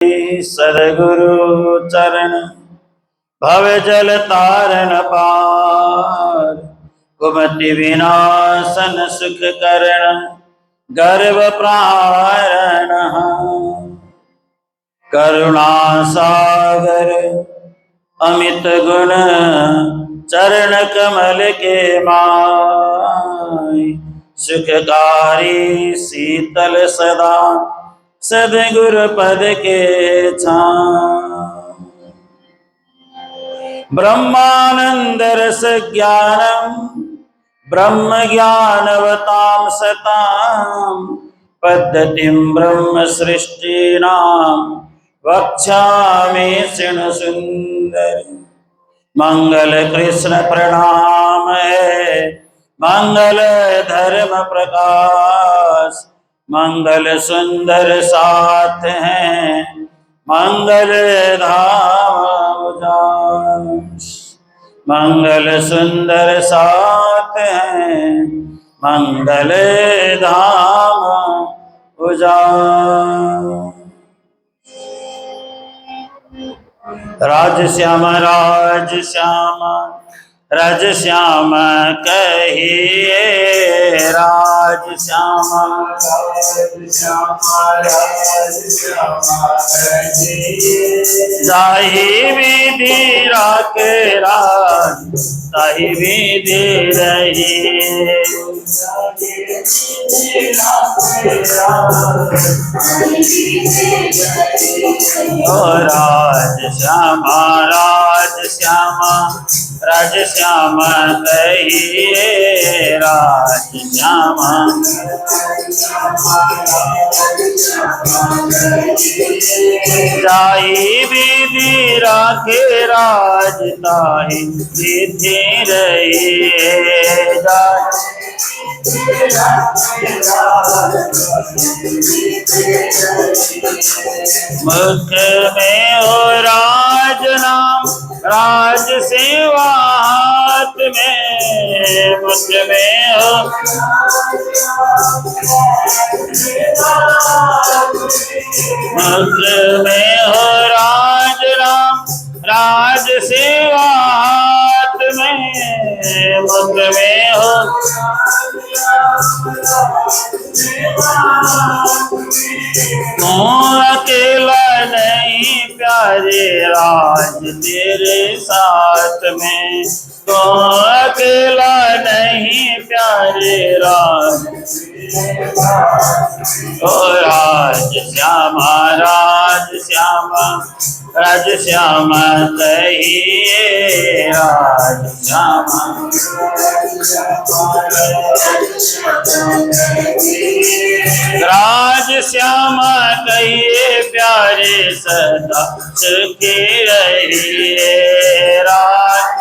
सदगुरु चरण भव जल तारण पार, कुमति विनाशन सुख करण गर्भ प्रारण। करुणा सागर अमित गुण चरण कमल के माय, सुखकारी शीतल सदा सदगुरु पद के छाय। ब्रह्मानंद रस ज्ञानम ब्रह्म ज्ञानवतां सतां, पद्धतिं ब्रह्म सृष्टिनां वक्ष्यामि शृणु सुंदरी। मंगल कृष्ण प्रणाम है, मंगल धर्म प्रकाश, मंगल सुंदर साथ हैं, मंगल धाम उजास। मंगल सुंदर साथ हैं, मंगल धाम उजास। राज श्याम राज श्याम राज श्याम कहिए, राज श्याम राज श्याम राज श्याम कहिए। जाहि विधि राखे राज ताहि विधि रहिए, ओ राज श्यामा राज श्यामा राज श्यामा कहिए, राज श्यामा। जाहि विधि राखे राज ताहि विधि रहिए, मुख में हो राज नाम राज सेवा हाथ में, मुख में हो मुख में हो राज नाम राज सेवा हाथ में, मुख में हो अकेला नहीं प्यारे राज तेरे साथ में, तो अकेला नहीं प्यारे राज। ओ राज श्यामा राज श्यामा राज श्यामा कहिए, राज श्यामा। राज श्यामा कहिए प्यारे सदा सुखी रहिए, राज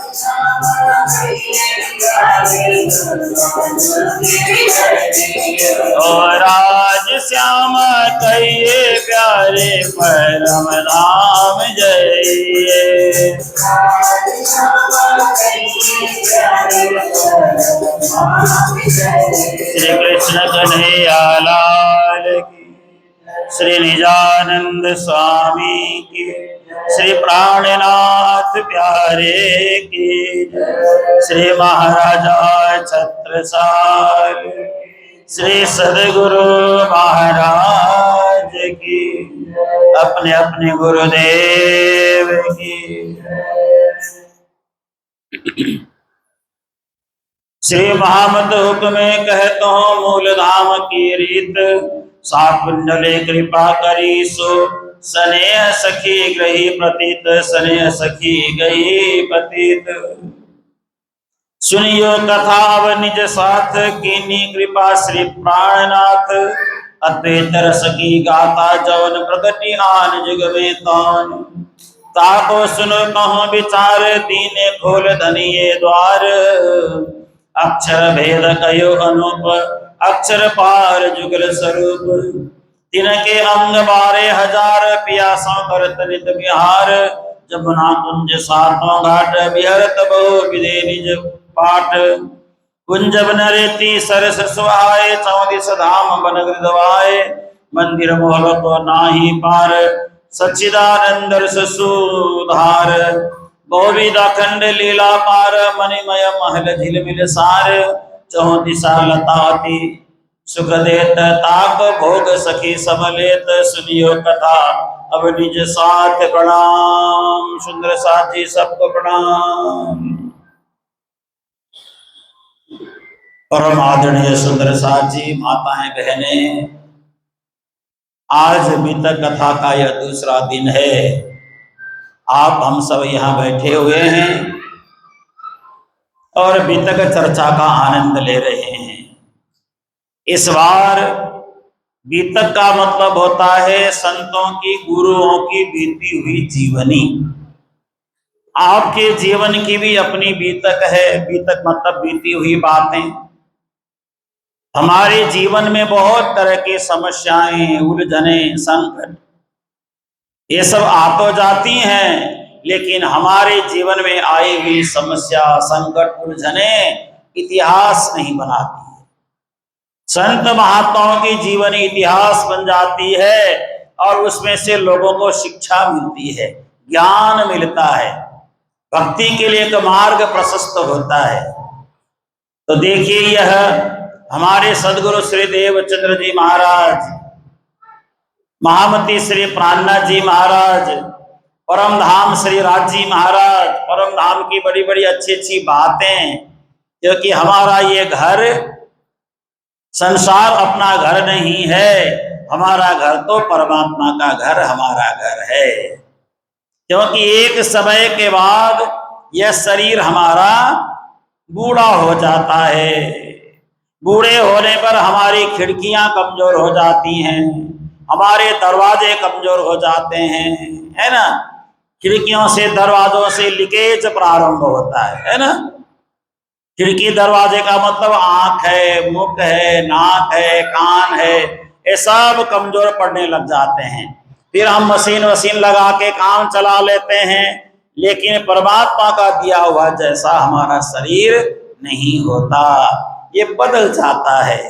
ओ राज श्यामा कहिए प्यारे परम धाम जाइए। श्री कृष्ण कन्हैया लाल की, श्री निजानंद स्वामी की, श्री प्राणनाथ प्यारे की, श्री महाराजा छत्रसाल, श्री सदगुरु महाराज की, अपने अपने गुरुदेव की। श्री महामत हुक्म में कहता हूँ मूल धाम की रीत, सात कुंडले कृपा करी सो स्नेह सखी ग्रही प्रतीत, स्नेह सखी गई प्रतीत। सुनियो कथा निज साथ कीनी कृपा श्री प्राणनाथ, अद्वैत रस की गाथा जवन प्रगति आन जुग में तान। ताको सुनो कहो विचार दीने खोल धनिये द्वार, अक्षर भेद कयो अनूप अक्षर पार जुगल स्वरूप। तिनके अंग 12,000 पियासों करत नित बिहार, जमुना कुंज सातों घाट बिहरत बहु विधि निज पाठ। कुंज बन रेती सरस सुहाए, 34 धाम बन गिरधवाए, मंदिर मोहल को नाही पार। सच्चिदानंद रस सुधार, गोविंद अखंड लीला पार, मणिमय महल झिलमिल सार, चहुँ दिशा लताति सुख देत, ताप भोग सखी समलेत, सुनियो कथा अब निज साथ प्रणाम। सुंदर साथ जी सबको प्रणाम। परम आदरणीय सुंदर साथ जी, माताएं बहनें, आज बीतक कथा का यह दूसरा दिन है। आप हम सब यहाँ बैठे हुए हैं और बीतक चर्चा का आनंद ले रहे हैं। इस बार बीतक का मतलब होता है संतों की, गुरुओं की बीती हुई जीवनी। आपके जीवन की भी अपनी बीतक है। बीतक मतलब बीती हुई बातें। हमारे जीवन में बहुत तरह की समस्याएं, उलझने, संकट, ये सब आ तो जाती हैं, लेकिन हमारे जीवन में आई हुई समस्या, संकट, उलझने इतिहास नहीं बनाती है। संत महात्माओं की जीवनी इतिहास बन जाती है और उसमें से लोगों को शिक्षा मिलती है, ज्ञान मिलता है, भक्ति के लिए एक मार्ग प्रशस्त होता है। तो देखिए, यह हमारे सदगुरु श्री देवचंद्र जी महाराज, महामती श्री प्राणनाथ जी महाराज, परम धाम श्री राज जी महाराज, परम धाम की बड़ी बड़ी अच्छी अच्छी बातें, क्योंकि हमारा ये घर संसार अपना घर नहीं है, हमारा घर तो परमात्मा का घर हमारा घर है। क्योंकि एक समय के बाद यह शरीर हमारा बूढ़ा हो जाता है। बूढ़े होने पर हमारी खिड़कियां कमजोर हो जाती हैं, हमारे दरवाजे कमजोर हो जाते हैं, है ना। खिड़कियों से, दरवाजों से लीकेज प्रारंभ होता है ना। खिड़की दरवाजे का मतलब आंख है, मुख है, नाक है, कान है, ये सब कमजोर पड़ने लग जाते हैं। फिर हम मशीन लगा के काम चला लेते हैं, लेकिन परमात्मा का दिया हुआ जैसा हमारा शरीर नहीं होता, ये बदल जाता है।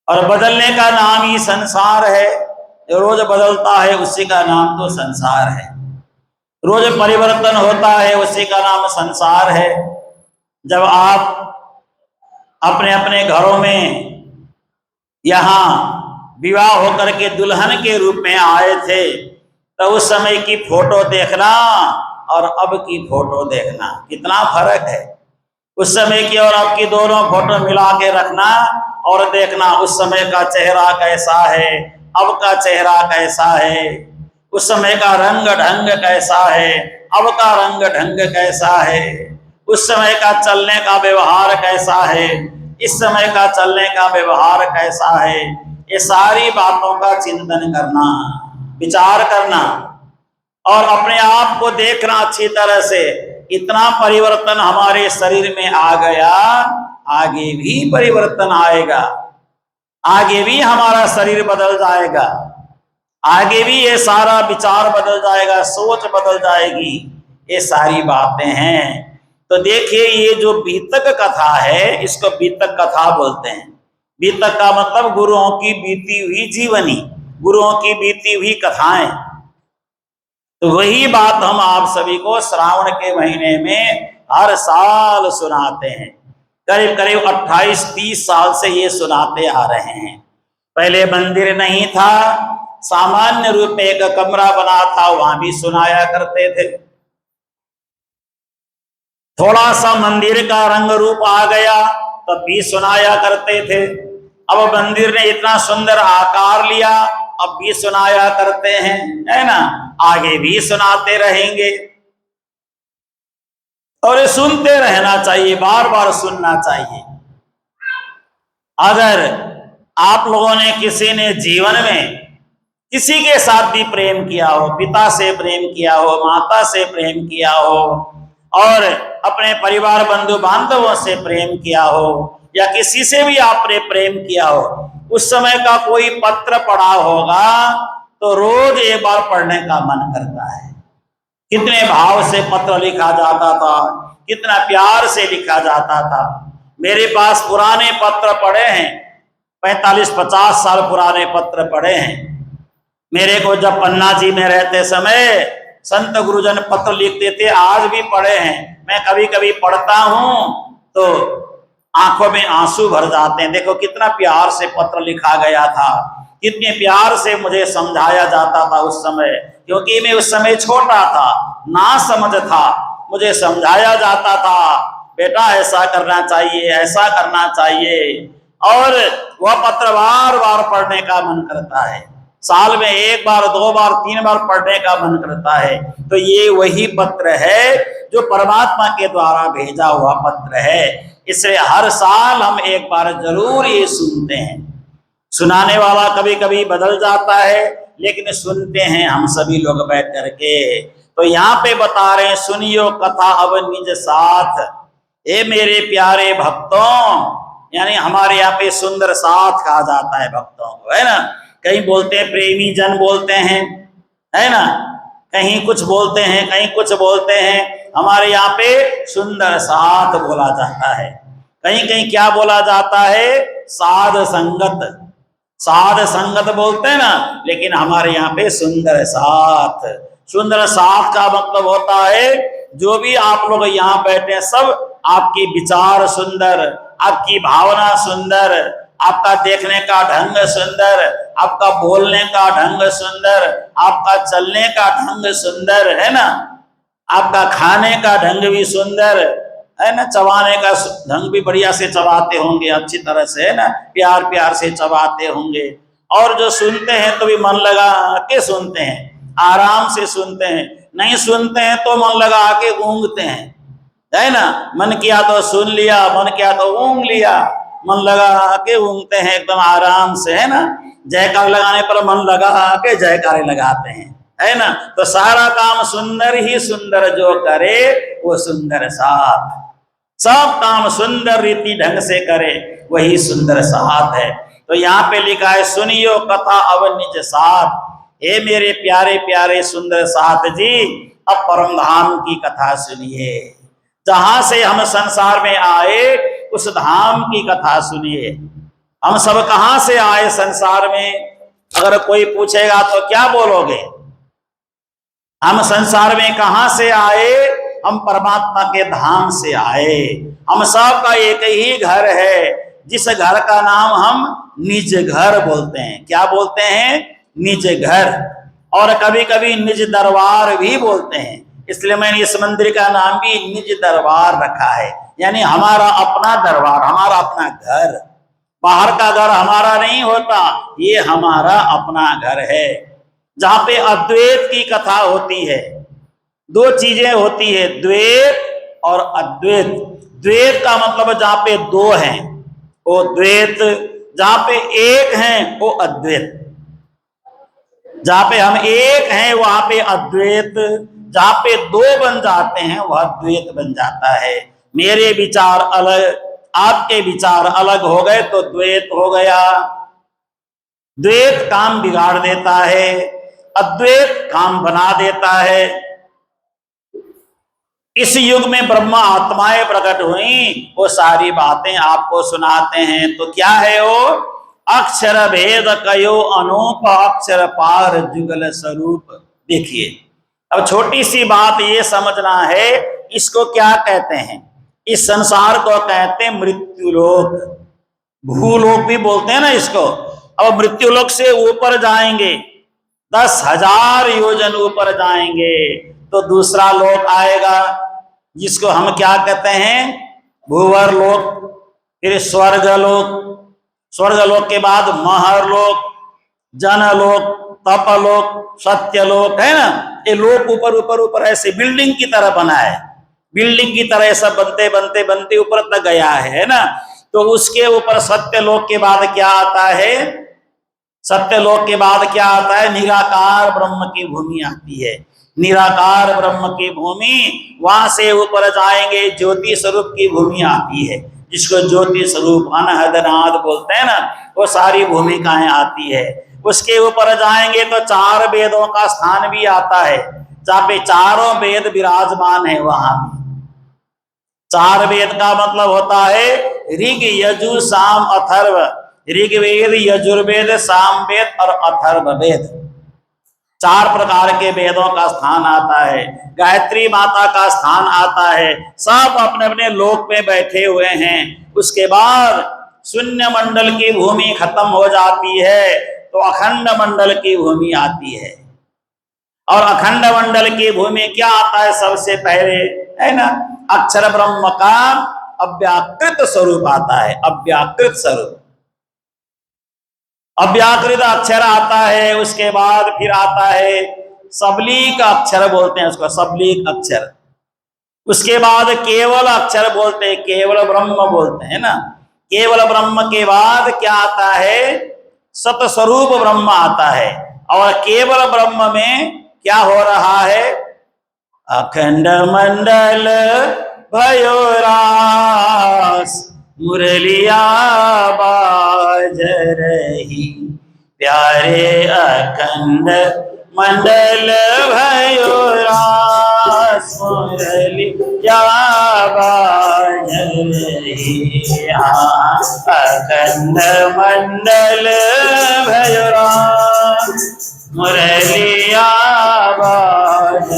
और बदलने का नाम ही संसार है। जो रोज बदलता है उसी का नाम तो संसार है। रोज परिवर्तन होता है उसी का नाम संसार है। जब आप अपने अपने घरों में यहाँ विवाह होकर के दुल्हन के रूप में आए थे, तो उस समय की फोटो देखना और अब की फोटो देखना कितना फर्क है। उस समय की और अब की दोनों फोटो मिला के रखना और देखना उस समय का चेहरा कैसा है, अब का चेहरा कैसा है, उस समय का रंग ढंग कैसा है, अब का रंग ढंग कैसा है, उस समय का चलने का व्यवहार कैसा है, इस समय का चलने का व्यवहार कैसा है। ये सारी बातों का चिंतन करना, विचार करना और अपने आप को देखना अच्छी तरह से। इतना परिवर्तन हमारे शरीर में आ गया, आगे भी परिवर्तन आएगा, आगे भी हमारा शरीर बदल जाएगा, आगे भी ये सारा विचार बदल जाएगा, सोच बदल जाएगी। ये सारी बातें हैं। तो देखिए, ये जो बीतक कथा है, इसको बीतक कथा बोलते हैं। बीतक का मतलब गुरुओं की बीती हुई जीवनी, गुरुओं की बीती हुई कथाएं। तो वही बात हम आप सभी को श्रावण के महीने में हर साल सुनाते हैं। करीब करीब 28-30 साल से ये सुनाते आ रहे हैं। पहले मंदिर नहीं था, सामान्य रूप में एक कमरा बना था, वहां भी सुनाया करते थे। थोड़ा सा मंदिर का रंग रूप आ गया तब भी सुनाया करते थे। अब मंदिर ने इतना सुंदर आकार लिया, अब भी सुनाया करते हैं, है ना। आगे भी सुनाते रहेंगे और ये सुनते रहना चाहिए, बार बार सुनना चाहिए। अगर आप लोगों ने, किसी ने जीवन में किसी के साथ भी प्रेम किया हो, पिता से प्रेम किया हो, माता से प्रेम किया हो, और अपने परिवार बंधु बांधवों से प्रेम किया हो, या किसी से भी आपने प्रेम किया हो, उस समय का कोई पत्र पढ़ा होगा तो रोज एक बार पढ़ने का मन करता है। कितने भाव से पत्र लिखा जाता था, कितना प्यार से लिखा जाता था। मेरे पास पुराने पत्र पड़े हैं, 45-50 साल पुराने पत्र पड़े हैं। मेरे को जब पन्ना जी में रहते समय संत गुरुजन पत्र लिखते थे, आज भी पढ़े हैं, मैं कभी कभी पढ़ता हूं तो आंखों में आंसू भर जाते हैं। देखो कितना प्यार से पत्र लिखा गया था, कितने प्यार से मुझे समझाया जाता था उस समय, क्योंकि मैं उस समय छोटा था, ना समझ था। मुझे समझाया जाता था, बेटा ऐसा करना चाहिए, ऐसा करना चाहिए। और वह पत्र बार बार पढ़ने का मन करता है, साल में एक बार, दो बार, तीन बार पढ़ने का मन करता है। तो ये वही पत्र है जो परमात्मा के द्वारा भेजा हुआ पत्र है। इसलिए हर साल हम एक बार जरूर ये सुनते हैं। सुनाने वाला कभी कभी बदल जाता है, लेकिन सुनते हैं हम सभी लोग बैठ करके। तो यहाँ पे बता रहे हैं, सुनियो कथा अब निज साथ, ए मेरे प्यारे भक्तों। यानी हमारे यहाँ पे सुंदर साथ कहा जाता है भक्तों को, है ना। कहीं बोलते हैं प्रेमी जन बोलते हैं, है ना, कहीं कुछ बोलते हैं, कहीं कुछ बोलते हैं। हमारे यहाँ पे सुंदर साथ बोला जाता है। कहीं कहीं क्या बोला जाता है, साध संगत, साध संगत बोलते हैं ना, लेकिन हमारे यहाँ पे सुंदर साथ। सुंदर साथ का मतलब होता है जो भी आप लोग यहाँ बैठे हैं, सब आपके विचार सुंदर, आपकी भावना सुंदर, आपका देखने का ढंग सुंदर, आपका बोलने का ढंग सुंदर, आपका चलने का ढंग सुंदर, है ना, आपका खाने का ढंग भी सुंदर, है ना, चबाने का ढंग भी बढ़िया से चबाते होंगे, अच्छी तरह से, है ना, प्यार प्यार से चबाते होंगे। और जो सुनते हैं तो भी मन लगा के सुनते हैं, आराम से सुनते हैं। नहीं सुनते हैं तो मन लगा के ऊँघते हैं, है ना। मन किया तो सुन लिया, मन किया तो ऊँघ लिया, मन लगा के ऊँघते हैं एकदम आराम से, है ना। जयकार लगाने पर मन लगा के जयकारे लगाते हैं, है ना। तो सारा काम सुंदर ही सुंदर जो करे वो सुंदर साथ, सब काम सुंदर रीति ढंग से करे वही सुंदर साथ है। तो यहाँ पे लिखा है, सुनियो कथा अब निज साथ, हे मेरे प्यारे प्यारे सुंदर साथ जी, अब परम धाम की कथा सुनिए। जहां से हम संसार में आए उस धाम की कथा सुनिए। हम सब कहां से आए संसार में, अगर कोई पूछेगा तो क्या बोलोगे? हम संसार में कहां से आए? हम परमात्मा के धाम से आए। हम सब का एक ही घर है, जिस घर का नाम हम निज घर बोलते हैं। क्या बोलते हैं? निज घर। और कभी कभी निज दरबार भी बोलते हैं। इसलिए मैंने इस मंदिर का नाम भी निज दरबार रखा है, यानी हमारा अपना दरबार, हमारा अपना घर। बाहर का घर हमारा नहीं होता, ये हमारा अपना घर है, जहां पे अद्वैत की कथा होती है। दो चीजें होती है, द्वैत और अद्वैत। द्वैत का मतलब जहां पे दो हैं वो द्वैत, जहां पे एक हैं वो अद्वैत। जहां पे हम एक हैं वहां पे अद्वैत, जहां पे दो बन जाते हैं वह द्वैत बन जाता है। मेरे विचार अलग, आपके विचार अलग हो गए तो द्वैत हो गया। द्वैत काम बिगाड़ देता है, अद्वैत काम बना देता है। इस युग में ब्रह्मा आत्माएं प्रकट हुई, वो सारी बातें आपको सुनाते हैं। तो क्या है वो? अक्षर भेद कयो अनूप, अक्षर पार जुगल स्वरूप। देखिए, अब छोटी सी बात ये समझना है, इसको क्या कहते हैं? इस संसार को कहते हैं मृत्युलोक, भूलोक भी बोलते हैं ना इसको। अब मृत्युलोक से ऊपर जाएंगे, 10,000 योजन ऊपर जाएंगे तो दूसरा लोक आएगा, जिसको हम क्या कहते हैं? भूवर लोक। फिर स्वर्गलोक, स्वर्गलोक के बाद महरलोक, जनलोक, तपलोक, सत्यलोक, है ना। ये लोक ऊपर ऊपर ऊपर ऐसे बिल्डिंग की तरह बना है, बिल्डिंग की तरह सब बनते बनते बनते ऊपर तक गया है ना। तो उसके ऊपर सत्यलोक के बाद क्या आता है? सत्यलोक के बाद क्या आता है? निराकार ब्रह्म की भूमि आती है। निराकार ब्रह्म की भूमि, वहां से ऊपर जाएंगे ज्योति स्वरूप की भूमि आती है, जिसको ज्योति स्वरूप अनहदनाद बोलते हैं ना, वो सारी भूमिकाएं आती है। उसके ऊपर जाएंगे तो 4 वेदों का स्थान भी आता है, जहाँ पे चारों वेद विराजमान है। वहां 4 वेद का मतलब होता है ऋग यजु साम अथर्व। ऋग्वेद, यजुर्वेद, सामवेद और अथर्ववेद। 4 प्रकार के वेदों का स्थान आता है, गायत्री माता का स्थान आता है, सब अपने अपने लोक में बैठे हुए हैं। उसके बाद शून्य मंडल की भूमि खत्म हो जाती है तो अखंड मंडल की भूमि आती है। और अखंड मंडल की भूमि क्या आता है? सबसे पहले है ना, अक्षर ब्रह्म का अव्याकृत स्वरूप आता है। अव्याकृत स्वरूप, अव्याकृत अक्षर आता है। उसके बाद फिर आता है सबलीक अक्षर, बोलते हैं उसको सबलीक अक्षर। उसके बाद केवल अक्षर बोलते हैं, केवल ब्रह्म बोलते हैं ना। केवल ब्रह्म के बाद क्या आता है? सतस्वरूप ब्रह्म आता है। और केवल ब्रह्म में क्या हो रहा है? अखंड मंडल भयो रास, मुरलिया बाज रही, प्यारे अखंड मंडल भयो रास, मुरलिया बाज रही। अखंड मंडल भयो रास, मुरलिया बाज,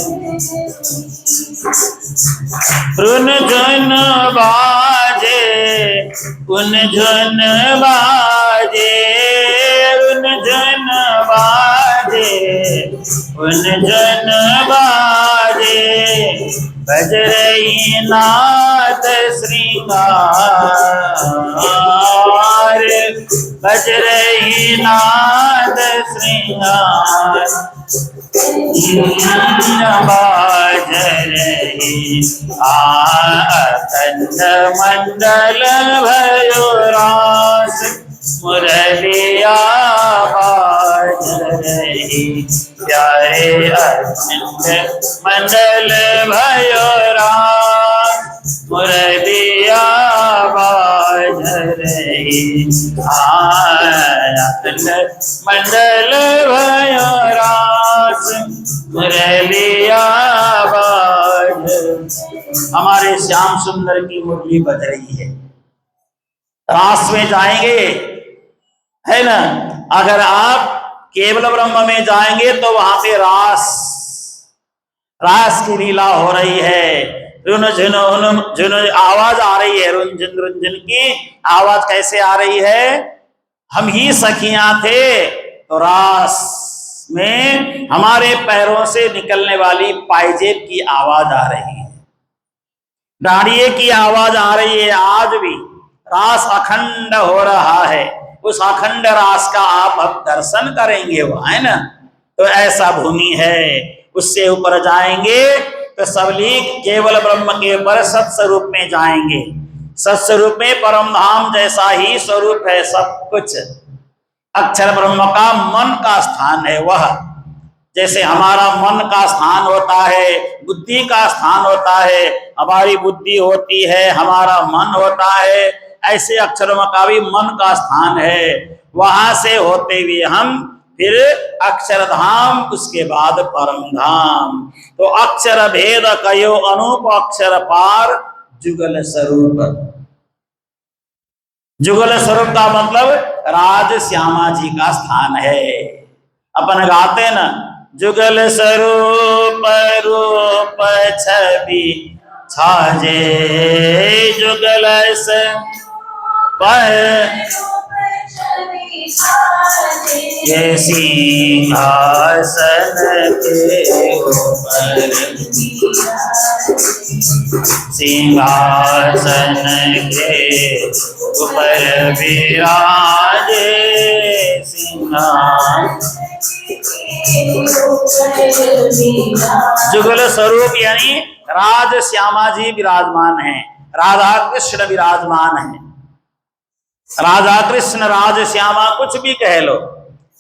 रुन झुन बाजे, उन झुन बाजे, रुन झुन बाजे, उन झुन बाजे, बज रही नाद श्रृंगार, बज रही नाद श्रृंगार, बाज रही। अखंड मंडल भयो रास, मुरलिया बाज रही, प्यारे अखंड मंडल भयो रास, मुरलिया बाज रही। अखंड मंडल भयो रास, मुरलिया बाज। हमारे श्याम सुंदर की मुरली बज रही है। रास में जाएंगे, है ना। अगर आप केवल ब्रह्म में जाएंगे तो वहां पे रास, रास की लीला हो रही है। रुन झुन झुन आवाज आ रही है, रुंझुन रुंझुन की आवाज कैसे आ रही है? हम ही सखियां थे तो रास में हमारे पैरों से निकलने वाली पायजेब की आवाज आ रही है, डांडिये की आवाज आ रही है। आज भी रास अखंड हो रहा है। उस अखंड रास का आप अब दर्शन करेंगे, वो है ना। तो ऐसा भूमि है। उससे ऊपर जाएंगे तो सबलीक केवल ब्रह्म के ऊपर सत्स्वरूप में जाएंगे। सत्स्वरूप में परम धाम जैसा ही स्वरूप है सब कुछ। अक्षर ब्रह्म का मन का स्थान है वह। जैसे हमारा मन का स्थान होता है, बुद्धि का स्थान होता है, हमारी बुद्धि होती है, हमारा मन होता है, ऐसे अक्षरों का भी मन का स्थान है। वहां से होते हुए हम फिर अक्षरधाम, उसके बाद परम धाम। तो अक्षर भेद कयो अनूप, अक्षर पार जुगल स्वरूप। जुगल स्वरूप का मतलब राज श्यामा जी का स्थान है। अपन गाते ना, जुगल स्वरूप रूप छवि छाजे, जुगल से ये सिंहासन के ऊपर, सिंहासन के ऊपर विराजे, सिंहासन। जुगल स्वरूप यानी राज श्यामा जी विराजमान हैं, राधा कृष्ण विराजमान हैं। राधा कृष्ण राज श्यामा कुछ भी कह लो,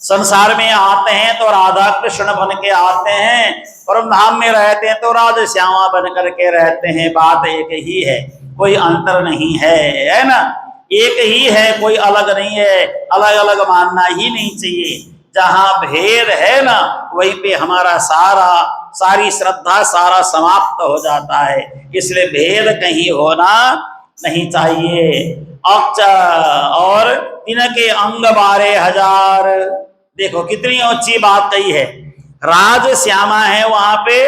संसार में आते हैं तो राधा कृष्ण बन के आते हैं, परम धाम में रहते हैं तो राधा श्यामा बन करके रहते हैं। बात एक ही है, कोई अंतर नहीं है ना। एक ही है, कोई अलग नहीं है। अलग अलग मानना ही नहीं चाहिए। जहां भेद है ना, वहीं पे हमारा सारी श्रद्धा सारा समाप्त हो जाता है। इसलिए भेद कहीं होना नहीं चाहिए। और तिनके अंग 12,000, देखो कितनी ऊंची बात कही है। राज श्यामा है वहां पे,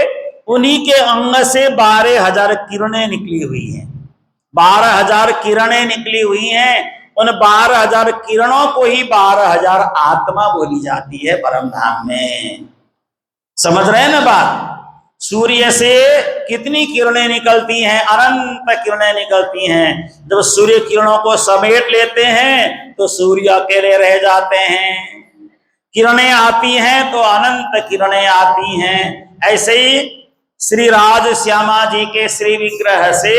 उन्हीं के अंग से 12,000 किरणें निकली हुई हैं। 12,000 किरणें निकली हुई हैं। उन 12,000 किरणों को ही 12,000 आत्मा बोली जाती है परम धाम में। समझ रहे हैं ना बात? सूर्य से कितनी किरणें निकलती हैं? अनंत किरणें निकलती हैं। जब सूर्य किरणों को समेट लेते हैं तो सूर्य अकेले रह जाते हैं। किरणें आती हैं तो अनंत किरणें आती हैं। ऐसे ही श्री राज श्यामा जी के श्री विग्रह से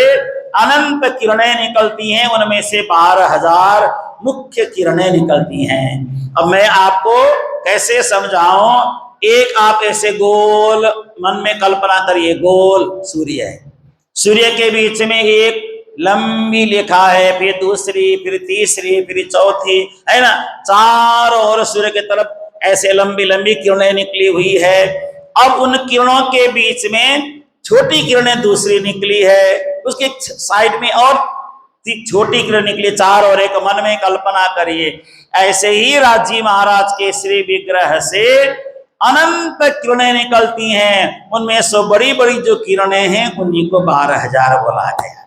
अनंत किरणें निकलती हैं। उनमें से 12,000 मुख्य किरणें निकलती हैं। अब मैं आपको कैसे समझाऊं? एक आप ऐसे गोल मन में कल्पना करिए, गोल सूर्य है। सूर्य के बीच में एक लंबी रेखा है, फिर दूसरी, फिर तीसरी, फिर चौथी, है ना? चारों ओर सूर्य की तरफ ऐसे लंबी लंबी किरणें निकली हुई है। अब उन किरणों के बीच में छोटी किरणें दूसरी निकली है, उसके साइड में और छोटी किरण निकली, चार और एक। मन में कल्पना करिए ऐसे ही राजी महाराज के श्री विग्रह से अनंत किरणें निकलती हैं। उनमें से बड़ी बड़ी जो किरणें हैं उन्हीं को 12,000 बोला गया।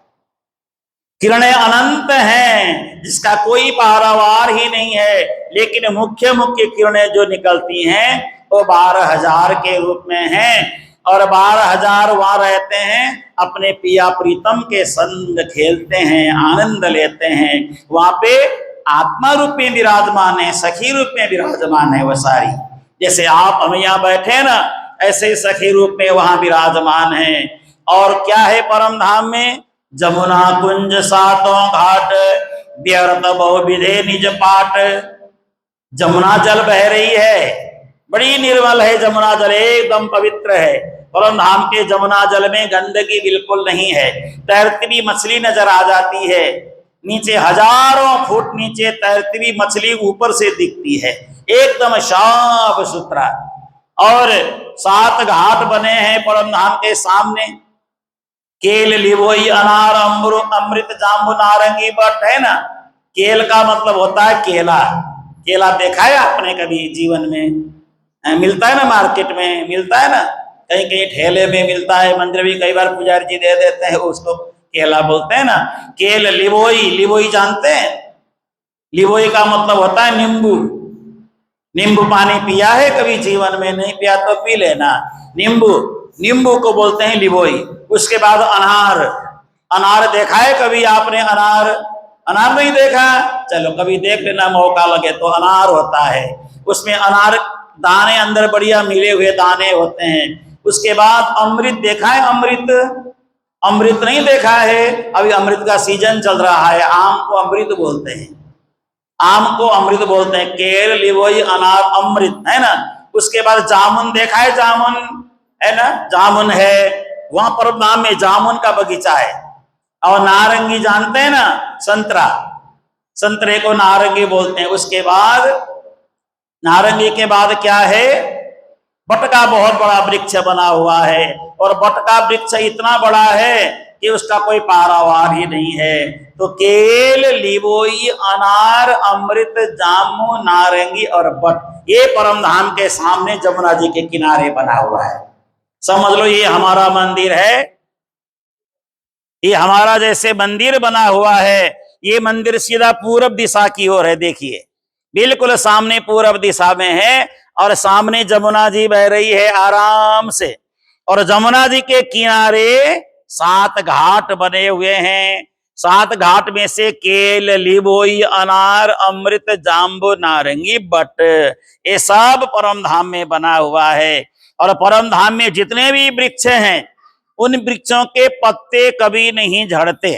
किरणें अनंत हैं, जिसका कोई पारावार ही नहीं है। लेकिन मुख्य मुख्य किरणें जो निकलती हैं वो 12,000 के रूप में हैं। और 12,000 वहां रहते हैं, अपने पिया प्रीतम के संग खेलते हैं, आनंद लेते हैं। वहां पे आत्मा रूप में विराजमान है, सखी रूप में विराजमान है। वह सारी जैसे आप हम यहाँ बैठे ना, ऐसे ही सखी रूप में वहां विराजमान है। और क्या है परम धाम में? जमुना कुंज सातों घाट, व्यर्थ बहुविधे निज पाट। जमुना जल बह रही है, बड़ी निर्मल है जमुना जल, एकदम पवित्र है। परम धाम के जमुना जल में गंदगी बिल्कुल नहीं है। तैरती हुई मछली नजर आ जाती है। नीचे हजारों फुट नीचे तैरती हुई मछली ऊपर से दिखती है, एकदम साफ सुथरा। और 7 घाट बने हैं परम धाम के सामने। केल लिवोई अनार अमृत जाम्बू नारंगी बट, है ना? केल का मतलब होता है केला। केला देखा है आपने कभी जीवन में? मिलता है ना, मार्केट में मिलता है ना, कहीं कहीं ठेले में मिलता है, मंदिर भी कई बार पुजारी जी दे देते हैं, उसको केला बोलते हैं ना। केल लिवोई, लिवोई जानते हैं? लिवोई का मतलब होता है नींबू। नींबू पानी पिया है कभी जीवन में? नहीं पिया तो पी लेना। नींबू, नींबू को बोलते हैं लिवोई। उसके बाद अनार। अनार देखा है कभी आपने? अनार, अनार नहीं देखा? चलो कभी देख लेना, मौका लगे तो। अनार होता है, उसमें अनार दाने अंदर बढ़िया मिले हुए दाने होते हैं। उसके बाद अमृत देखा है? अमृत, अमृत नहीं देखा है? अभी अमृत का सीजन चल रहा है। आम को अमृत बोलते हैं, आम को अमृत बोलते हैं। केल लिवोई अनार अमृत, है ना? उसके बाद जामुन देखा है? जामुन, है ना? जामुन है वहां पर नाम में, जामुन का बगीचा है। और नारंगी जानते हैं ना? संतरा, संतरे को नारंगी बोलते हैं। उसके बाद नारंगी के बाद क्या है? बट का बहुत बड़ा वृक्ष बना हुआ है। और बट का वृक्ष इतना बड़ा है कि उसका कोई पारावार ही नहीं है। तो केल लिवोई अनार अमृत जामू नारंगी और बट, ये परम धाम के सामने जमुना जी के किनारे बना हुआ है। समझ लो ये हमारा मंदिर है। ये हमारा जैसे मंदिर बना हुआ है, ये मंदिर सीधा पूरब दिशा की ओर है। देखिए बिल्कुल सामने पूरब दिशा में है, और सामने जमुना जी बह रही है आराम से। और जमुना जी के किनारे 7 घाट बने हुए हैं। 7 घाट में से केल लिवोई अनार अमृत जाम्बू नारंगी बट, ये सब परम धाम में बना हुआ है। और परम धाम में जितने भी वृक्ष हैं, उन वृक्षों के पत्ते कभी नहीं झड़ते,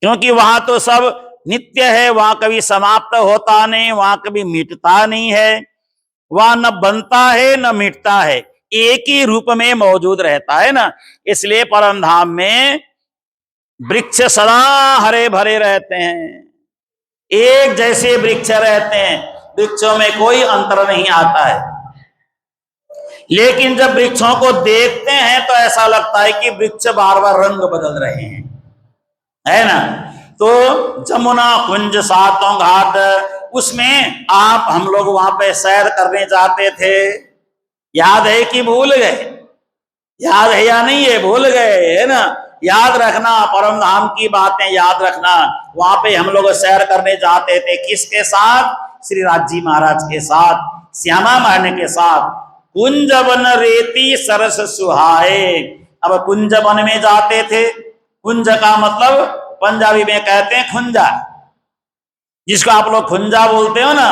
क्योंकि वहां तो सब नित्य है। वहां कभी समाप्त होता नहीं, वहां कभी मिटता नहीं है। वहां न बनता है न मिटता है, एक ही रूप में मौजूद रहता है ना। इसलिए परम धाम में वृक्ष सदा हरे भरे रहते हैं, एक जैसे वृक्ष रहते हैं, वृक्षों में कोई अंतर नहीं आता है। लेकिन जब वृक्षों को देखते हैं तो ऐसा लगता है कि वृक्ष बार बार रंग बदल रहे हैं, है ना। तो जमुना कुंज 7 घाट, उसमें आप हम लोग वहां पे सैर करने जाते थे, याद है कि भूल गए? याद है या नहीं है? भूल गए है ना? याद रखना, परम धाम की बातें याद रखना। वहां पे हम लोग सैर करने जाते थे, किसके साथ? श्री राज महाराज के साथ, श्यामा माने के साथ। कुंज वन रेती सरस सुहाए। अब कुंज वन में जाते थे। कुंज का मतलब पंजाबी में कहते हैं खुंजा, जिसको आप लोग खुंजा बोलते हो ना।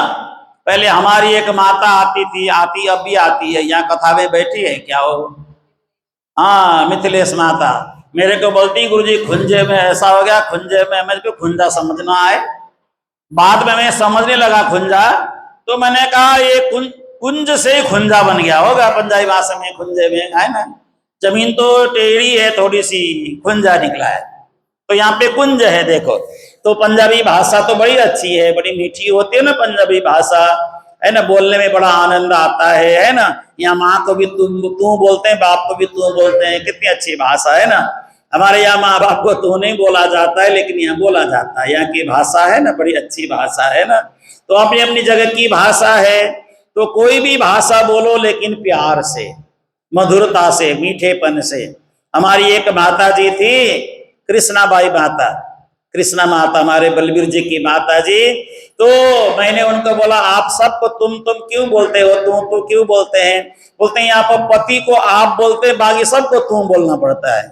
पहले हमारी एक माता आती थी, आती अब भी आती है, यहाँ कथा में बैठी है क्या हो? हाँ, मिथिलेश माता मेरे को बोलती, गुरुजी खुंजे में ऐसा हो गया, खुंजे में। मैं को खुंजा समझना है। बाद में मैं समझने लगा खुंजा, तो मैंने कहा ये कुंज से ही खुंजा बन गया होगा पंजाबी भाषा में, खुंजे में है ना। जमीन तो टेढ़ी है, थोड़ी सी खुंजा निकला है, तो यहाँ पे कुंज है। देखो, तो पंजाबी भाषा तो बड़ी अच्छी है, बड़ी मीठी होती है ना पंजाबी भाषा, है ना। बोलने में बड़ा आनंद आता है ना। यहाँ माँ को भी तू बोलते हैं, बाप को भी तू बोलते हैं, कितनी अच्छी भाषा है ना। हमारे यहाँ माँ बाप को तू नहीं बोला जाता है, लेकिन यहाँ बोला जाता है। यहाँ की भाषा है ना, बड़ी अच्छी भाषा है ना। तो अपनी अपनी जगह की भाषा है, तो कोई भी भाषा बोलो लेकिन प्यार से, मधुरता से, मीठेपन से। हमारी एक माता जी थी, कृष्णाबाई माता, कृष्णा माता, हमारे बलबीर जी की माता जी। तो मैंने उनको बोला, आप सबको तुम क्यों बोलते हो, तू क्यों बोलते हैं? बोलते हैं यहाँ पर पति को आप बोलते हैं, बाकी सबको तुम बोलना पड़ता है।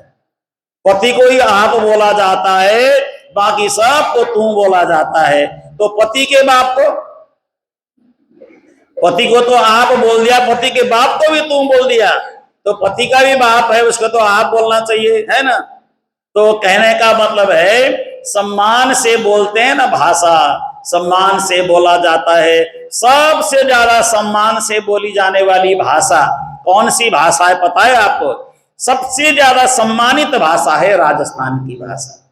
पति को ही आप बोला जाता है, बाकी सबको तुम बोला जाता है। तो पति के बाप को, पति को तो आप बोल दिया, पति के बाप को भी तुम बोल दिया, तो पति का भी बाप है, उसको तो आप बोलना चाहिए, है ना। तो कहने का मतलब है, सम्मान से बोलते हैं ना भाषा, सम्मान से बोला जाता है। सबसे ज्यादा सम्मान से बोली जाने वाली भाषा कौन सी भाषा है पता है आपको? सबसे ज्यादा सम्मानित भाषा है राजस्थान की भाषा।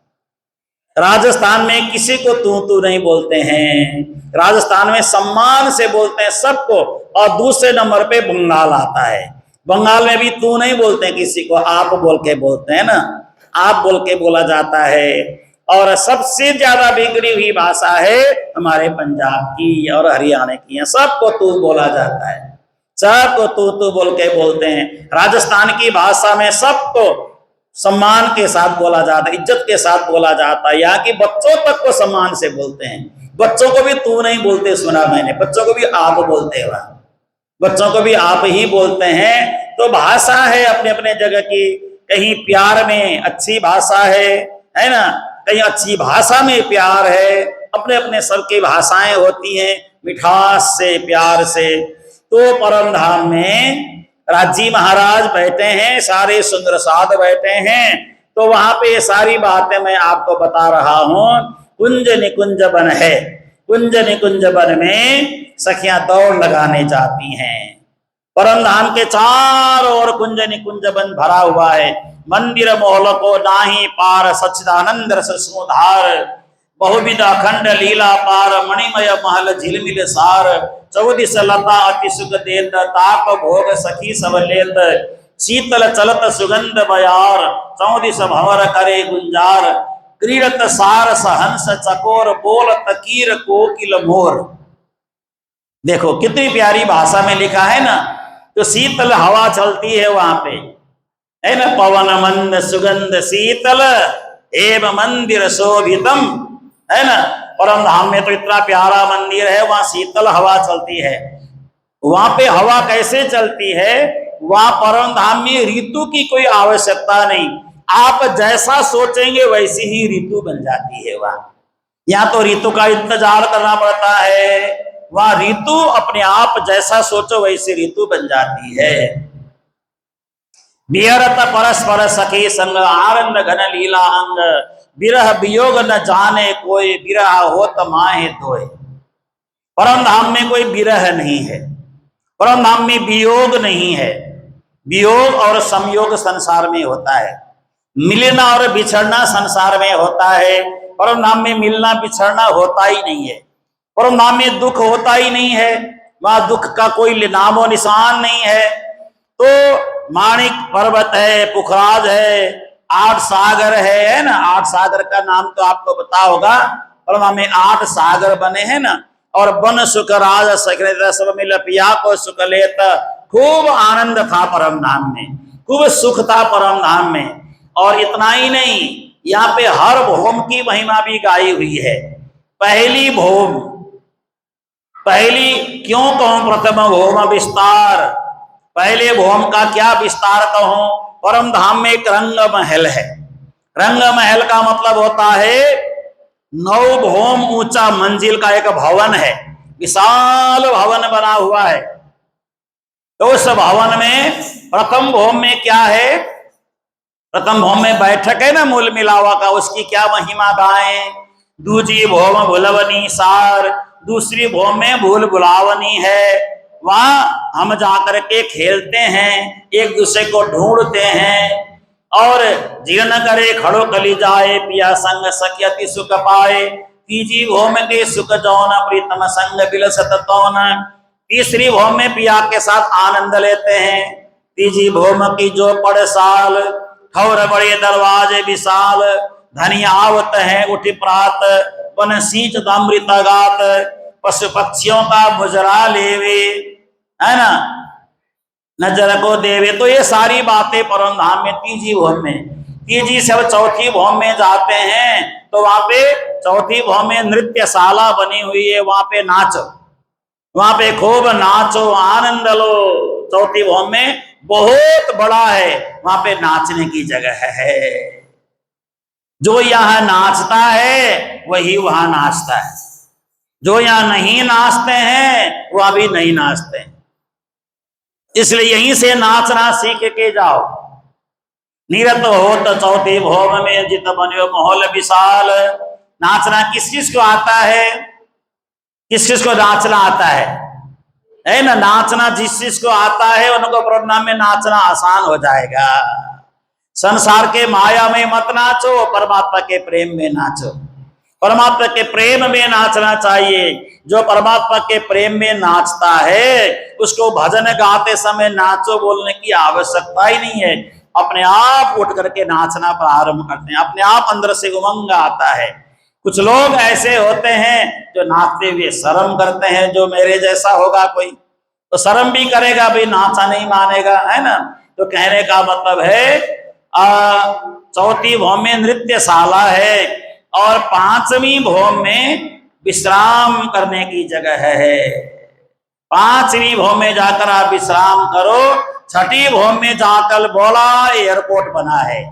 राजस्थान में किसी को तू नहीं बोलते हैं, राजस्थान में सम्मान से बोलते हैं सबको। और दूसरे नंबर पे बंगाल आता है, बंगाल में भी तू नहीं बोलते हैं किसी को, आप बोल के बोलते हैं ना, आप बोल के बोला जाता है। और सबसे ज्यादा बिगड़ी हुई भाषा है हमारे पंजाब की और हरियाणा की, सबको तू बोला जाता है, सबको तू बोल के बोलते हैं। राजस्थान की भाषा में सबको सम्मान के साथ बोला जाता है, इज्जत के साथ बोला जाता है। यहाँ की बच्चों तक को सम्मान से बोलते हैं, बच्चों को भी तू नहीं बोलते, सुना मैंने, बच्चों को भी आप बोलते हैं, वहां बच्चों को भी आप ही बोलते हैं। तो भाषा है अपने अपने जगह की, कहीं प्यार में अच्छी भाषा है ना, कहीं अच्छी भाषा में प्यार है, अपने अपने सबकी भाषाएं होती हैं मिठास से, प्यार से। तो परम धाम में राजी महाराज बैठे हैं, सारे सुंदर साध बैठे हैं, तो वहां पे ये सारी बातें मैं आपको बता रहा हूं। कुंज निकुंज बन है, कुंज निकुंज बन में सखियां दौड़ लगाने जाती हैं। परम धाम के चारों ओर कुंज निकुंज बन भरा हुआ है। मंदिर मोहल को नाही पार, सच्चिदानंद रस सुधार, बहुविध अखंड लीला पार, मणिमय महल झिलमिल सार, 14 लता अति सुख देत, ताप भोग सखी सब लेत, शीतल चलत सुगंध बयार, 14 भंवर करे गुंजार, क्रीड़त सार सहंस चकोर, बोलत कीर कोकिल मोर। देखो कितनी प्यारी भाषा में लिखा है ना। तो शीतल हवा चलती है वहां पे, है ना, पवन मंद सुगंध शीतल एवं मंदिर शोभितम, है ना। परम धाम में तो इतना प्यारा मंदिर है, वहां शीतल हवा चलती है। वहां पे हवा कैसे चलती है? वहां परम धाम में ऋतु की कोई आवश्यकता नहीं, आप जैसा सोचेंगे वैसी ही ऋतु बन जाती है वहां। यहाँ तो ऋतु का इंतजार करना पड़ता है, वहां ऋतु अपने आप जैसा सोचो वैसी ऋतु बन जाती है। बिहरत परस्पर सखी संग, आनंद घन लीला अंग, बिरह वियोग न जाने कोई, बिरह होत माहे दोय। परम धाम में कोई बिरह नहीं है, परम धाम में वियोग नहीं है। वियोग और संयोग संसार में होता है, मिलना और बिछड़ना संसार में होता है। परम धाम में मिलना बिछड़ना होता ही नहीं है, परम धाम में दुख होता ही नहीं है, वहां दुख का कोई नामो निशान नहीं है। तो माणिक पर्वत है, पुखराज है, 8 सागर है ना। 8 सागर का नाम तो आपको पता होगा, परम धाम में 8 सागर बने हैं ना। और बन सुख राज सकृत सब मिल पिया को सुख लेत। खूब आनंद था परम धाम में, खूब सुख था परम धाम में। और इतना ही नहीं, यहाँ पे हर भौम की महिमा भी गाई हुई है। पहली भौम, पहली क्यों कहूं प्रथम भौम विस्तार, पहले भौम का क्या विस्तार कहूं। परम धाम में एक रंग महल है। रंग महल का मतलब होता है 9 भौम ऊंचा मंजिल का एक भवन है, विशाल भवन बना हुआ है। तो उस भवन में प्रथम भौम में क्या है, प्रथम भौम में बैठक है ना मूल मिलावा का, उसकी क्या महिमा गाएं। दूजी भौम भुलवनी सार, दूसरी भौम में भूल भुलावनी है। वहां हम जाकर के खेलते हैं, एक दूसरे को ढूंढते हैं। और जीर्ण करे खड़ो कली जाए, पिया संग सख्यति सुख पाए। तीजी भौम के सुख जौन, प्रीतम संग बिलसत तौन। तीसरी भौम में पिया के साथ आनंद लेते हैं। तीजी भौम की जो पड़ साल, ठौर बड़े दरवाजे विशाल। धनी आवत है उठ प्रात, वन सींच अमृत गात। पशु पक्षियों का मुजरा लेवे, है ना, नजर को देवे। तो ये सारी बातें परम धाम में तीजी भौम में। तीजी से अब चौथी भौम में जाते हैं तो वहां पे चौथी भौम में नृत्यशाला बनी हुई है। वहां पे नाचो, वहां पे खूब नाचो, आनंद लो। चौथी भौम में बहुत बड़ा है, वहां पे नाचने की जगह है। जो यहाँ नाचता है वही वहां नाचता है, जो यहाँ नहीं नाचते हैं वो अभी नहीं नाचते हैं। इसलिए यहीं से नाचना सीख के जाओ। निरत हो तो चौथी भौम में जित बनो माहौल विशाल। नाचना किस किस को आता है, किस किस को नाचना आता है ना। नाचना जिस चीज को आता है उनको प्रोग्राम में नाचना आसान हो जाएगा। संसार के माया में मत नाचो, परमात्मा के प्रेम में नाचो। परमात्मा के प्रेम में नाचना चाहिए। जो परमात्मा के प्रेम में नाचता है उसको भजन गाते समय नाचो बोलने की आवश्यकता ही नहीं है। अपने आप उठ करके नाचना प्रारंभ करते हैं, अपने आप अंदर से उमंग आता है। कुछ लोग ऐसे होते हैं जो नाचते हुए शर्म करते हैं, जो मेरे जैसा होगा कोई तो शर्म भी करेगा, भाई नाचा नहीं मानेगा, है ना। तो कहने का मतलब है चौथी भौम में नृत्यशाला है और पांचवी भौम में विश्राम करने की जगह है। पांचवी भौम में जाकर आप विश्राम करो। छठी भौम में जाकर बड़ा एयरपोर्ट बना है।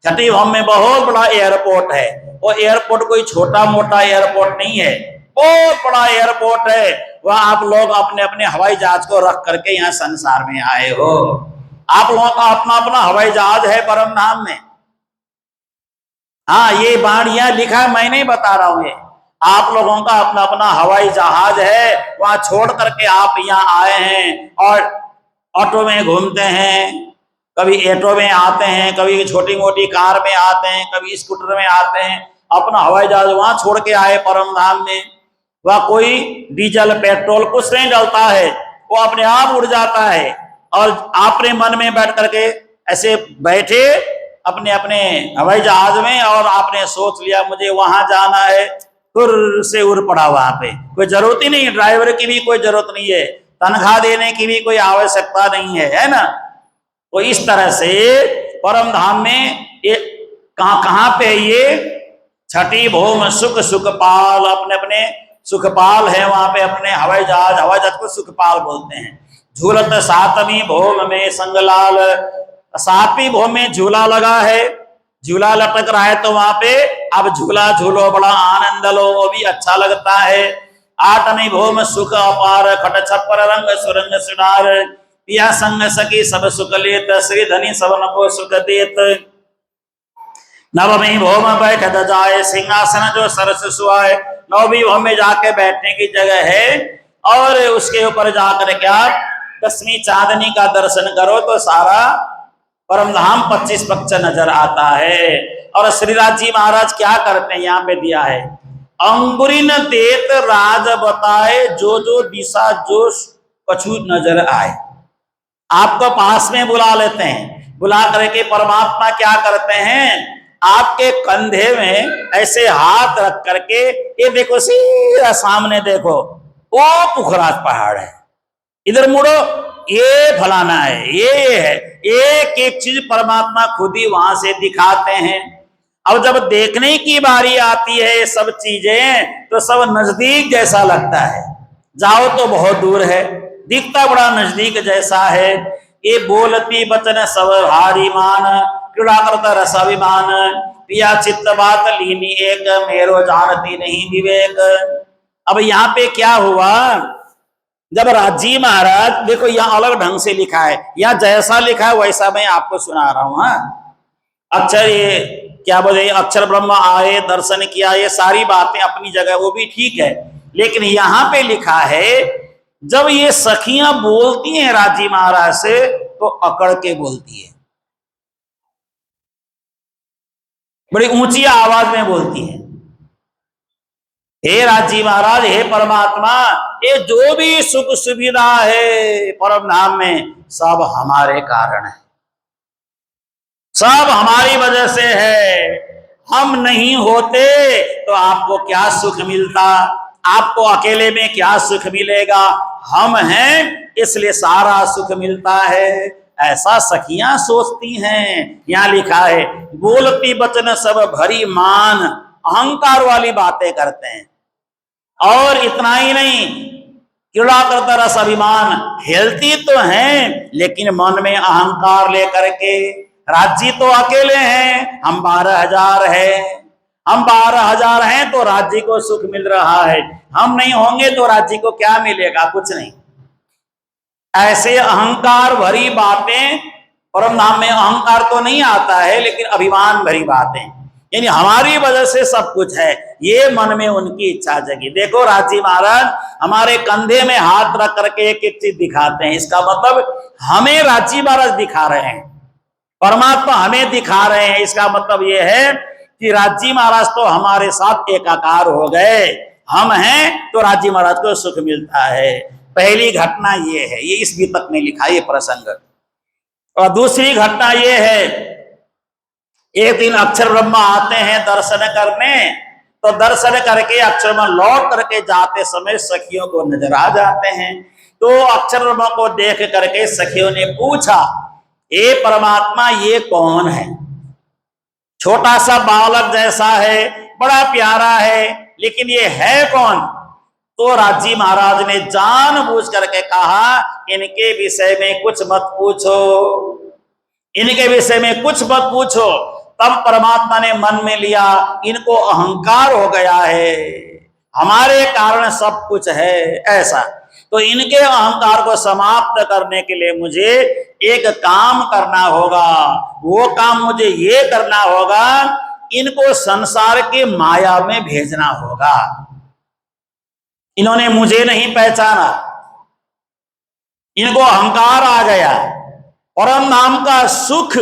छठी भौम में बहुत बड़ा एयरपोर्ट है। वो एयरपोर्ट कोई छोटा मोटा एयरपोर्ट नहीं है, बहुत बड़ा एयरपोर्ट है। वहां आप लोग अपने अपने हवाई जहाज को रख करके यहाँ संसार में आए हो। आप लोगों का अपना अपना हवाई जहाज है परम धाम में। हाँ, ये बाणिया लिखा है, मैं नहीं बता रहा हूं, ये आप लोगों का अपना अपना हवाई जहाज है। वहां छोड़ करके आप यहाँ आए हैं और ऑटो में घूमते हैं, कभी ऑटो में आते हैं, कभी छोटी मोटी कार में आते हैं, कभी स्कूटर में आते हैं। अपना हवाई जहाज वहां छोड़ के आए परम धाम में। वह कोई डीजल पेट्रोल कुछ नहीं डलता है, वो अपने आप उड़ जाता है। और आपने मन में बैठ करके ऐसे बैठे अपने अपने हवाई जहाज में और आपने सोच लिया मुझे वहां जाना है, फिर से उड़ पड़ा वहां पे। कोई जरूरत ही नहीं, ड्राइवर की भी कोई जरूरत नहीं है, तनख्वाह देने की भी कोई आवश्यकता नहीं है ना। तो इस तरह से परम धाम में ये कहां पे ये छठी भौम सुख सुखपाल, अपने अपने सुखपाल है वहां पे अपने हवाई जहाज को सुखपाल बोलते हैं। झूलत सातवीं भौम में संगलाल, सातवीं भौम में झूला लगा है, झूला लटक रहा है तो वहां पे अब झूला झूलो, बड़ा आनंद लो, वो भी अच्छा लगता है। आठवीं भौम सुख अपार, खट छप्पर रंग सुरंग सुनार। पिया संग सखी सब सुख लेत, श्री धनी सबन को सुख देत। नवमी भौम बैठत जाए, सिंहासन जो सरस सुहाए। नवमी भौम में जाके बैठने की जगह है और उसके ऊपर जाकर के आप 10वीं चांदनी का दर्शन करो तो सारा परमधाम 25 पक्ष नजर आता है। और श्रीराज जी महाराज क्या करते हैं, यहाँ पे दिया है, अंगुरी न देत राज बताए, जो जो दिशा जो कछु नजर आए। आपको पास में बुला लेते हैं, बुला करके परमात्मा क्या करते हैं, आपके कंधे में ऐसे हाथ रख करके ये देखो सीधा सामने देखो, वो पुखराज पहाड़ है, इधर मुड़ो ये फलाना है, ये है। एक एक चीज परमात्मा खुद ही वहां से दिखाते हैं। अब जब देखने की बारी आती है ये सब चीजें, तो सब नजदीक जैसा लगता है, जाओ तो बहुत दूर है, दिखता बड़ा नजदीक जैसा है। ये बोलती बचन सब भारी मान, क्रीड़ा करता रसाभिमान, पिया चित्त बात लीनी एक, मेरो जानती नहीं विवेक। अब यहाँ पे क्या हुआ, जब राजी महाराज, देखो यहाँ अलग ढंग से लिखा है, यहाँ जैसा लिखा है वैसा मैं आपको सुना रहा हूं। हाँ, अक्षर ये क्या बोले, अक्षर ब्रह्म आए, दर्शन किया, ये सारी बातें अपनी जगह वो भी ठीक है, लेकिन यहाँ पे लिखा है जब ये सखियां बोलती हैं राजी महाराज से तो अकड़ के बोलती है, बड़ी ऊंची आवाज में बोलती है। हे राजी महाराज, हे परमात्मा, ये जो भी सुख सुविधा है परम धाम में सब हमारे कारण है, सब हमारी वजह से है। हम नहीं होते तो आपको क्या सुख मिलता, आपको अकेले में क्या सुख मिलेगा, हम हैं इसलिए सारा सुख मिलता है, ऐसा सखियां सोचती हैं। यहां लिखा है बोलती बचन सब भरी मान, अहंकार वाली बातें करते हैं। और इतना ही नहीं, क्रीड़ा करता रस अभिमान, खेलती तो हैं लेकिन मन में अहंकार लेकर के। राज्य तो अकेले हैं, हम 12,000 हैं, हम 12,000 हैं तो राज्य को सुख मिल रहा है, हम नहीं होंगे तो राज्य को क्या मिलेगा, कुछ नहीं। ऐसे अहंकार भरी बातें, परम धाम में अहंकार तो नहीं आता है लेकिन अभिमान भरी बातें, यानी हमारी वजह से सब कुछ है, ये मन में उनकी इच्छा जगी। देखो राजी महाराज हमारे कंधे में हाथ रख करके एक एक चीज दिखाते हैं, इसका मतलब हमें राजी महाराज दिखा रहे हैं, परमात्मा हमें दिखा रहे हैं। इसका मतलब ये है कि राजी महाराज तो हमारे साथ एकाकार हो गए, हम हैं तो राजी महाराज को सुख मिलता है। पहली घटना ये है, ये इस वितक में लिखा ये प्रसंग। और दूसरी घटना ये है, एक दिन अक्षर ब्रह्मा आते हैं दर्शन करने, तो दर्शन करके अक्षर ब्रह्मा लौट करके जाते समय सखियों को नजर आ जाते हैं। तो अक्षर ब्रह्मा को देख करके सखियों ने पूछा, ए परमात्मा ये कौन है, छोटा सा बालक जैसा है, बड़ा प्यारा है, लेकिन ये है कौन। तो राजी महाराज ने जानबूझ करके कहा इनके विषय में कुछ मत पूछो, इनके विषय में कुछ मत पूछो। तब परमात्मा ने मन में लिया इनको अहंकार हो गया है, हमारे कारण सब कुछ है ऐसा, तो इनके अहंकार को समाप्त करने के लिए मुझे एक काम करना होगा। वो काम मुझे ये करना होगा, इनको संसार के माया में भेजना होगा। इन्होंने मुझे नहीं पहचाना, इनको अहंकार आ गया, परम नाम का सुख,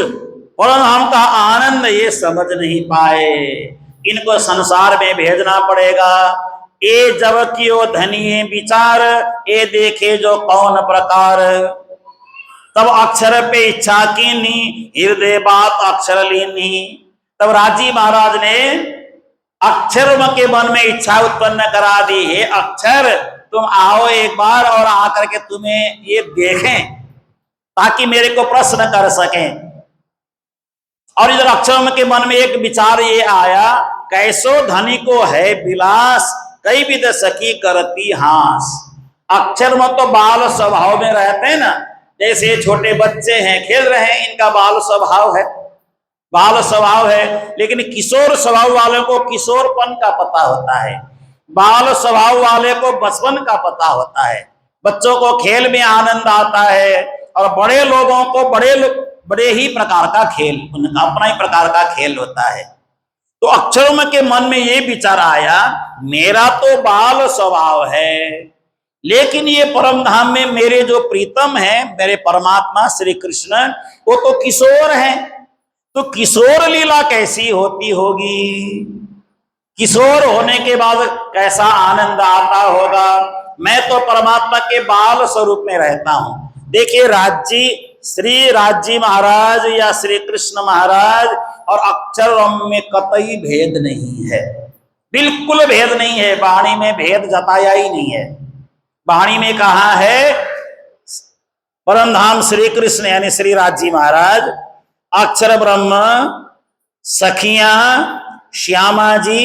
परम नाम का आनंद ये समझ नहीं पाए, इनको संसार में भेजना पड़ेगा। ए जब कियो धनी विचार, ए देखे जो कौन प्रकार, तब अक्षर पे इच्छा कीनी, हृदय बात अक्षर लीनी। तब राजी महाराज ने अक्षर के मन में इच्छा उत्पन्न करा दी, हे अक्षर तुम आओ एक बार और आकर के तुम्हें ये देखें ताकि मेरे को प्रश्न कर सकें। और इधर अक्षर के मन में एक विचार ये आया, कैसो धनी को है विलास, कई विध सखी करती हास। अक्षर में तो बाल स्वभाव में रहते हैं ना, जैसे छोटे बच्चे हैं खेल रहे हैं, इनका बाल स्वभाव है, बाल स्वभाव है। लेकिन किशोर स्वभाव वालों को किशोरपन का पता होता है, बाल स्वभाव वाले को बचपन का पता होता है। बच्चों को खेल में आनंद आता है और बड़े लोगों को बड़े ही प्रकार का खेल, उनका अपना ही प्रकार का खेल होता है। तो अक्षरों के मन में ये विचार आया, मेरा तो बाल स्वभाव है, लेकिन ये परम धाम में मेरे जो प्रीतम है, मेरे परमात्मा श्री कृष्ण, वो तो किशोर हैं, तो किशोर लीला कैसी होती होगी, किशोर होने के बाद कैसा आनंद आता होगा। मैं तो परमात्मा के बाल स्वरूप में रहता हूं। देखिए श्री राज्य महाराज या श्री कृष्ण महाराज और अक्षर में कतई भेद नहीं है, बिल्कुल भेद नहीं है, वाणी में भेद जताया ही नहीं है। वाणी में कहा है परम धाम श्री कृष्ण यानी श्री राज जी महाराज, अक्षर ब्रह्म, सखियां, श्यामा जी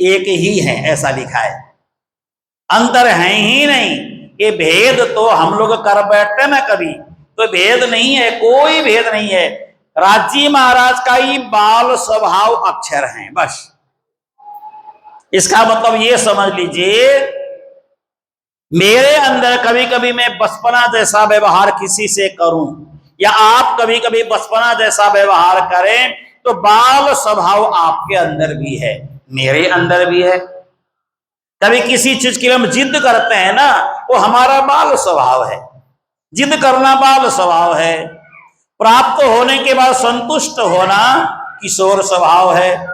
एक ही हैं, ऐसा लिखा है। अंतर है ही नहीं। ये भेद तो हम लोग कर बैठते ना कभी, तो भेद नहीं है, कोई भेद नहीं है। राजी महाराज का ही बाल स्वभाव अक्षर हैं, बस। इसका मतलब ये समझ लीजिए, मेरे अंदर कभी कभी मैं बचपना जैसा व्यवहार किसी से करूं, या आप कभी कभी बचपना जैसा व्यवहार करें, तो बाल स्वभाव आपके अंदर भी है, मेरे अंदर भी है। कभी किसी चीज के लिए हम जिद करते हैं ना, वो हमारा बाल स्वभाव है। जिद करना बाल स्वभाव है। प्राप्त होने के बाद संतुष्ट होना किशोर स्वभाव है।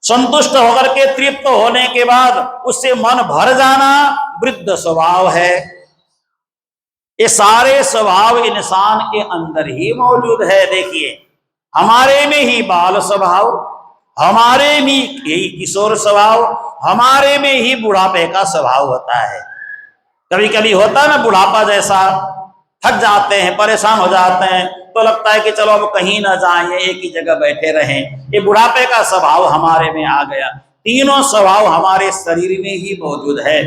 संतुष्ट होकर के तृप्त होने के बाद उससे मन भर जाना वृद्ध स्वभाव है। ये सारे स्वभाव इंसान के अंदर ही मौजूद है। देखिए, हमारे में ही बाल स्वभाव, हमारे में ही किशोर स्वभाव, हमारे में ही बुढ़ापे का स्वभाव होता है। कभी कभी होता है ना बुढ़ापा जैसा, थक जाते हैं, परेशान हो जाते हैं, तो लगता है कि चलो अब कहीं ना जाएं, एक ही जगह बैठे रहें। ये बुढ़ापे का स्वभाव हमारे में आ गया। तीनों स्वभाव हमारे शरीर में ही मौजूद है।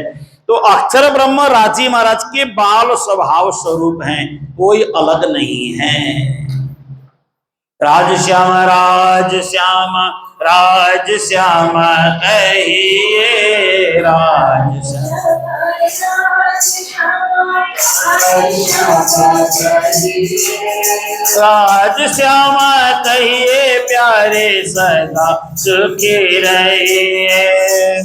तो अक्षर ब्रह्म राजी महाराज के बाल स्वभाव स्वरूप हैं, कोई अलग नहीं है। राज श्याम राज श्याम राज श्याम कहिए, राज श्याम राज श्यामा कहिए, प्यारे सदा सुखी रहिए।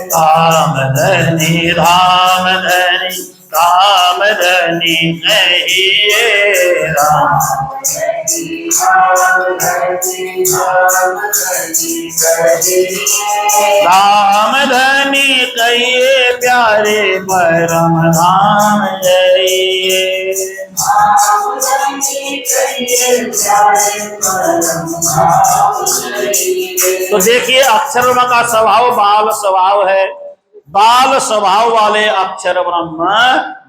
धाम धनी धाम धनी धाम धनी कहिए, राम धाम धनी कहिए, प्यारे परम धाम जाइए। तो देखिए, अक्षर ब्रह्म का स्वभाव बाल स्वभाव है। बाल स्वभाव वाले अक्षर ब्रह्म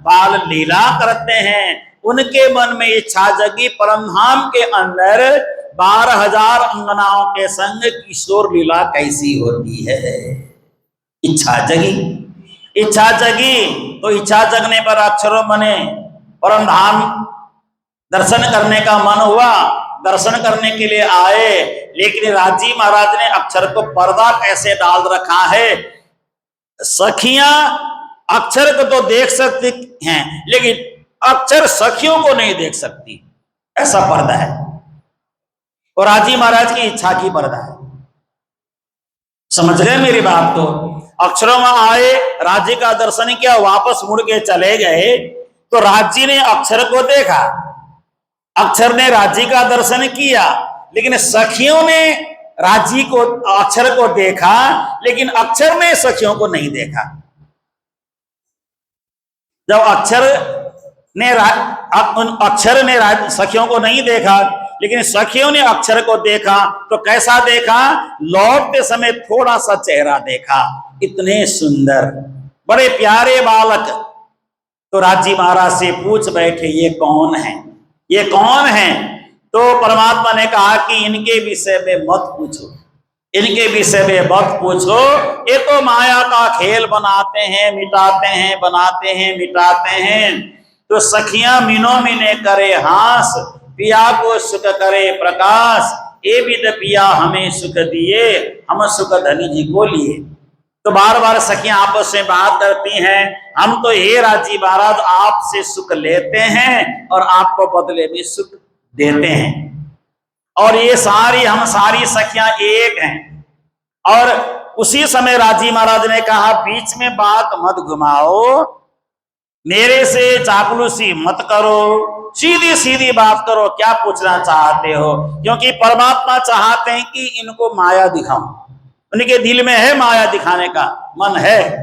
बाल लीला करते हैं। उनके मन में इच्छा जगी, परमधाम के अंदर 12,000 अंगनाओं के संग किशोर लीला कैसी होती है। इच्छा जगी, इच्छा जगी, तो इच्छा जगने पर अक्षरों बने, परमधाम दर्शन करने का मन हुआ, दर्शन करने के लिए आए। लेकिन राजी महाराज ने अक्षर को पर्दा कैसे डाल रखा है। सखियां अक्षर को तो देख सकती हैं, लेकिन अक्षर सखियों को नहीं देख सकती, ऐसा पर्दा है। और राजी महाराज की इच्छा की पर्दा है। समझ गए मेरी बात? तो अक्षरों में आए, राजी का दर्शन किया, वापस मुड़ के चले गए, तो राजी ने अक्षर को देखा, अक्षर ने राजी का दर्शन किया, लेकिन सखियों ने राजी को अक्षर को देखा, लेकिन अक्षर ने सखियों को नहीं देखा। जब अक्षर ने सखियों को नहीं देखा, लेकिन सखियों ने अक्षर को देखा, तो कैसा देखा? लौटते समय थोड़ा सा चेहरा देखा, इतने सुंदर, बड़े प्यारे बालक। तो राजी महाराज से पूछ बैठे, ये कौन है, ये कौन है? तो परमात्मा ने कहा कि इनके विषय में मत पूछो, इनके विषय में मत पूछो, ये तो माया का खेल बनाते हैं, मिटाते हैं, बनाते हैं, मिटाते हैं। तो सखियां मिनो मिने करे हास, पिया को सुख करे प्रकाश, ये विद पिया हमें सुख दिए, हम सुख धनी जी को लिए। तो बार बार सखियां आपस में बात करती हैं, हम तो हे राजी महाराज आपसे सुख लेते हैं और आपको बदले में सुख देते हैं, और ये हम सारी सखियां एक हैं। और उसी समय राजी महाराज ने कहा, बीच में बात मत घुमाओ, मेरे से चापलूसी मत करो, सीधी सीधी बात करो, क्या पूछना चाहते हो? क्योंकि परमात्मा चाहते हैं कि इनको माया दिखाऊं, उनके दिल में है माया दिखाने का मन है।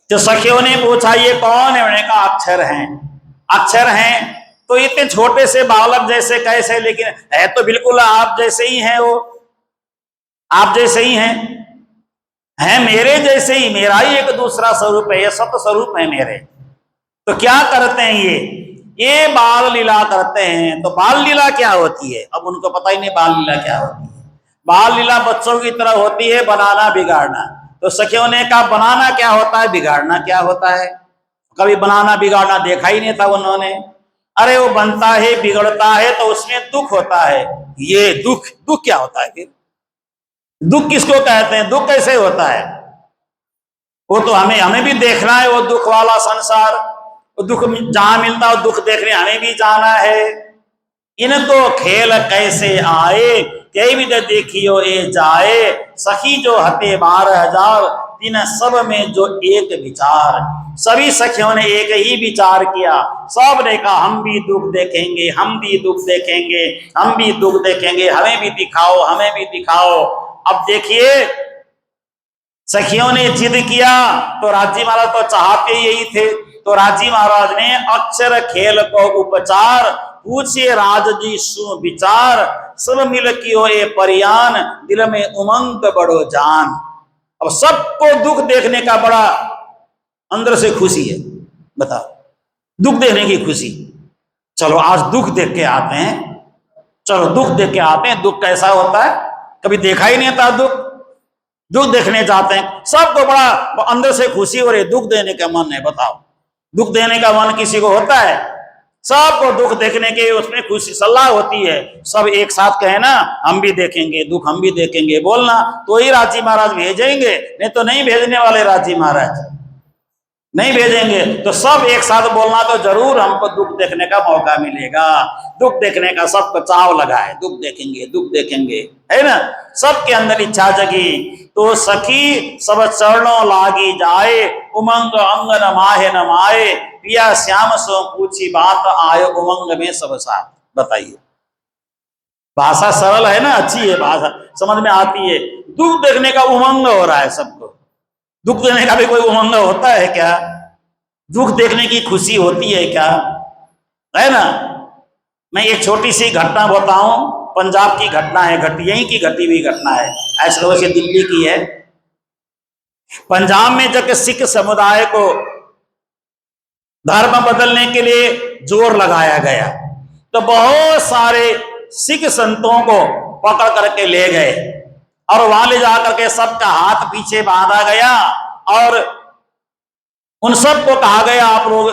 तो सखियों ने पूछा, ये कौन है? उन्होंने कहा, अक्षर हैं। अक्षर हैं तो इतने छोटे से बालक जैसे कैसे, लेकिन है तो बिल्कुल आप जैसे ही हैं, वो आप जैसे ही हैं मेरे जैसे ही, मेरा ही एक दूसरा स्वरूप है, ये सत स्वरूप है मेरे। तो क्या करते हैं ये बाल लीला करते हैं। तो बाल लीला क्या होती है, अब उनको पता ही नहीं बाल लीला क्या होती है। बाल लीला बच्चों की तरह होती है, बनाना बिगाड़ना। तो सखियों ने कहा बनाना क्या होता है, बिगाड़ना क्या होता है। कभी बनाना बिगाड़ना देखा ही नहीं था उन्होंने। अरे वो बनता है बिगड़ता है तो उसमें दुख होता है। ये दुख दुख क्या होता है फिर, दुख किसको कहते हैं, दुख कैसे होता है, वो तो हमें भी देखना है, वो दुख वाला संसार। वो दुख जहां मिलता है दुख देखने हमें भी जाना है। इनको खेल कैसे आए, कई भी देखियो ए जाए, सखी जो हते 12,000, तीन सब में जो एक विचार। सभी सखियों ने एक ही विचार किया, सब ने कहा हम भी दुख देखेंगे, हम भी दुख देखेंगे, हम भी दुख देखेंगे, हमें भी दिखाओ, हमें भी दिखाओ। अब देखिए सखियों ने जिद किया तो राजी महाराज तो चाहते यही थे। तो राजी महाराज ने अक्षर खेल को उपचार, पूछिए राज जी सुविचार, सब मिल कियो ए परियान, दिल में उमंग बड़ो जान। अब सबको दुख देखने का बड़ा अंदर से खुशी है, बताओ, दुख देखने की खुशी। चलो आज दुख देख के आते हैं, चलो दुख देख के आते हैं। दुख कैसा होता है, कभी देखा ही नहीं था दुख, दुख देखने जाते हैं। सबको बड़ा अंदर से खुशी हो रही है, दुख देने का मन है। बताओ दुख देने का मन किसी को होता है, सबको दुख देखने के उसमें खुशी सलाह होती है। सब एक साथ कहे ना हम भी देखेंगे दुख, हम भी देखेंगे, बोलना तो ही राजी महाराज भेजेंगे, नहीं तो नहीं भेजने वाले राजी महाराज, नहीं भेजेंगे। तो सब एक साथ बोलना तो जरूर हमको दुख देखने का मौका मिलेगा। दुख देखने का सबको चाव लगा है, दुख देखेंगे, दुख देखेंगे, है ना, सबके अंदर इच्छा जगी। तो सखी सब चरणों लागी जाए, उमंग अंग न माहे न माए, पिया श्याम सो पूछी बात आयो, उमंग में सब साथ। बताइए भाषा सरल है ना, अच्छी है भाषा, समझ में आती है। दुख देखने का उमंग हो रहा है सबको। दुख देने का भी कोई उमंग होता है क्या, दुख देखने की खुशी होती है क्या, है ना। मैं एक छोटी सी घटना बताऊं, पंजाब की घटना है, यहीं की घटी हुई घटना है, ऐसे लोगों से दिल्ली की है। पंजाब में जब सिख समुदाय को धर्म बदलने के लिए जोर लगाया गया तो बहुत सारे सिख संतों को पकड़ करके ले गए और वहां ले जाकर के सबका हाथ पीछे बांधा गया और उन सबको कहा गया आप लोग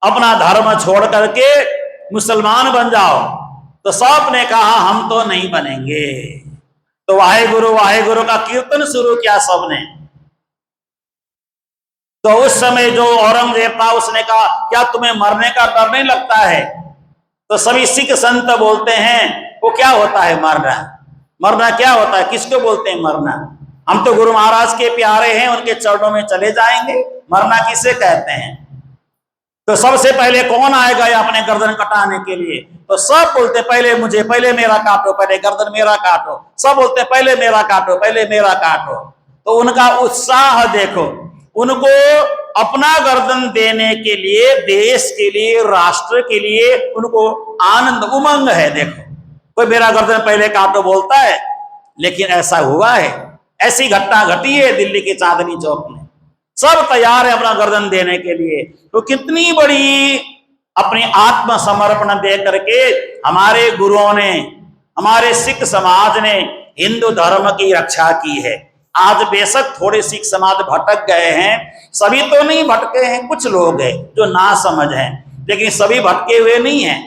अपना धर्म छोड़ करके मुसलमान बन जाओ। तो सब ने कहा हम तो नहीं बनेंगे। तो वाहे गुरु का कीर्तन शुरू किया सबने। तो उस समय जो औरंगजेब था उसने कहा क्या तुम्हें मरने का डर नहीं लगता है। तो सभी सिख संत बोलते हैं वो क्या होता है मरना, मरना क्या होता है, किसको बोलते हैं मरना, हम तो गुरु महाराज के प्यारे हैं, उनके चरणों में चले जाएंगे, मरना किसे कहते हैं। तो सबसे पहले कौन आएगा अपने गर्दन कटाने के लिए, तो सब बोलते पहले मुझे, पहले मेरा काटो, पहले गर्दन मेरा काटो, सब बोलते पहले मेरा काटो, पहले मेरा काटो। तो उनका उत्साह देखो, उनको अपना गर्दन देने के लिए, देश के लिए, राष्ट्र के लिए उनको आनंद उमंग है। देखो कोई मेरा गर्दन पहले काटो बोलता है, लेकिन ऐसा हुआ है, ऐसी घटना घटी है दिल्ली के चांदनी चौक में। सब तैयार है अपना गर्दन देने के लिए। तो कितनी बड़ी अपनी आत्मसमर्पण दे करके हमारे गुरुओं ने, हमारे सिख समाज ने हिंदू धर्म की रक्षा की है। आज बेशक थोड़े सिख समाज भटक गए हैं, सभी तो नहीं भटके हैं, कुछ लोग हैं जो ना समझ हैं, लेकिन सभी भटके हुए नहीं हैं।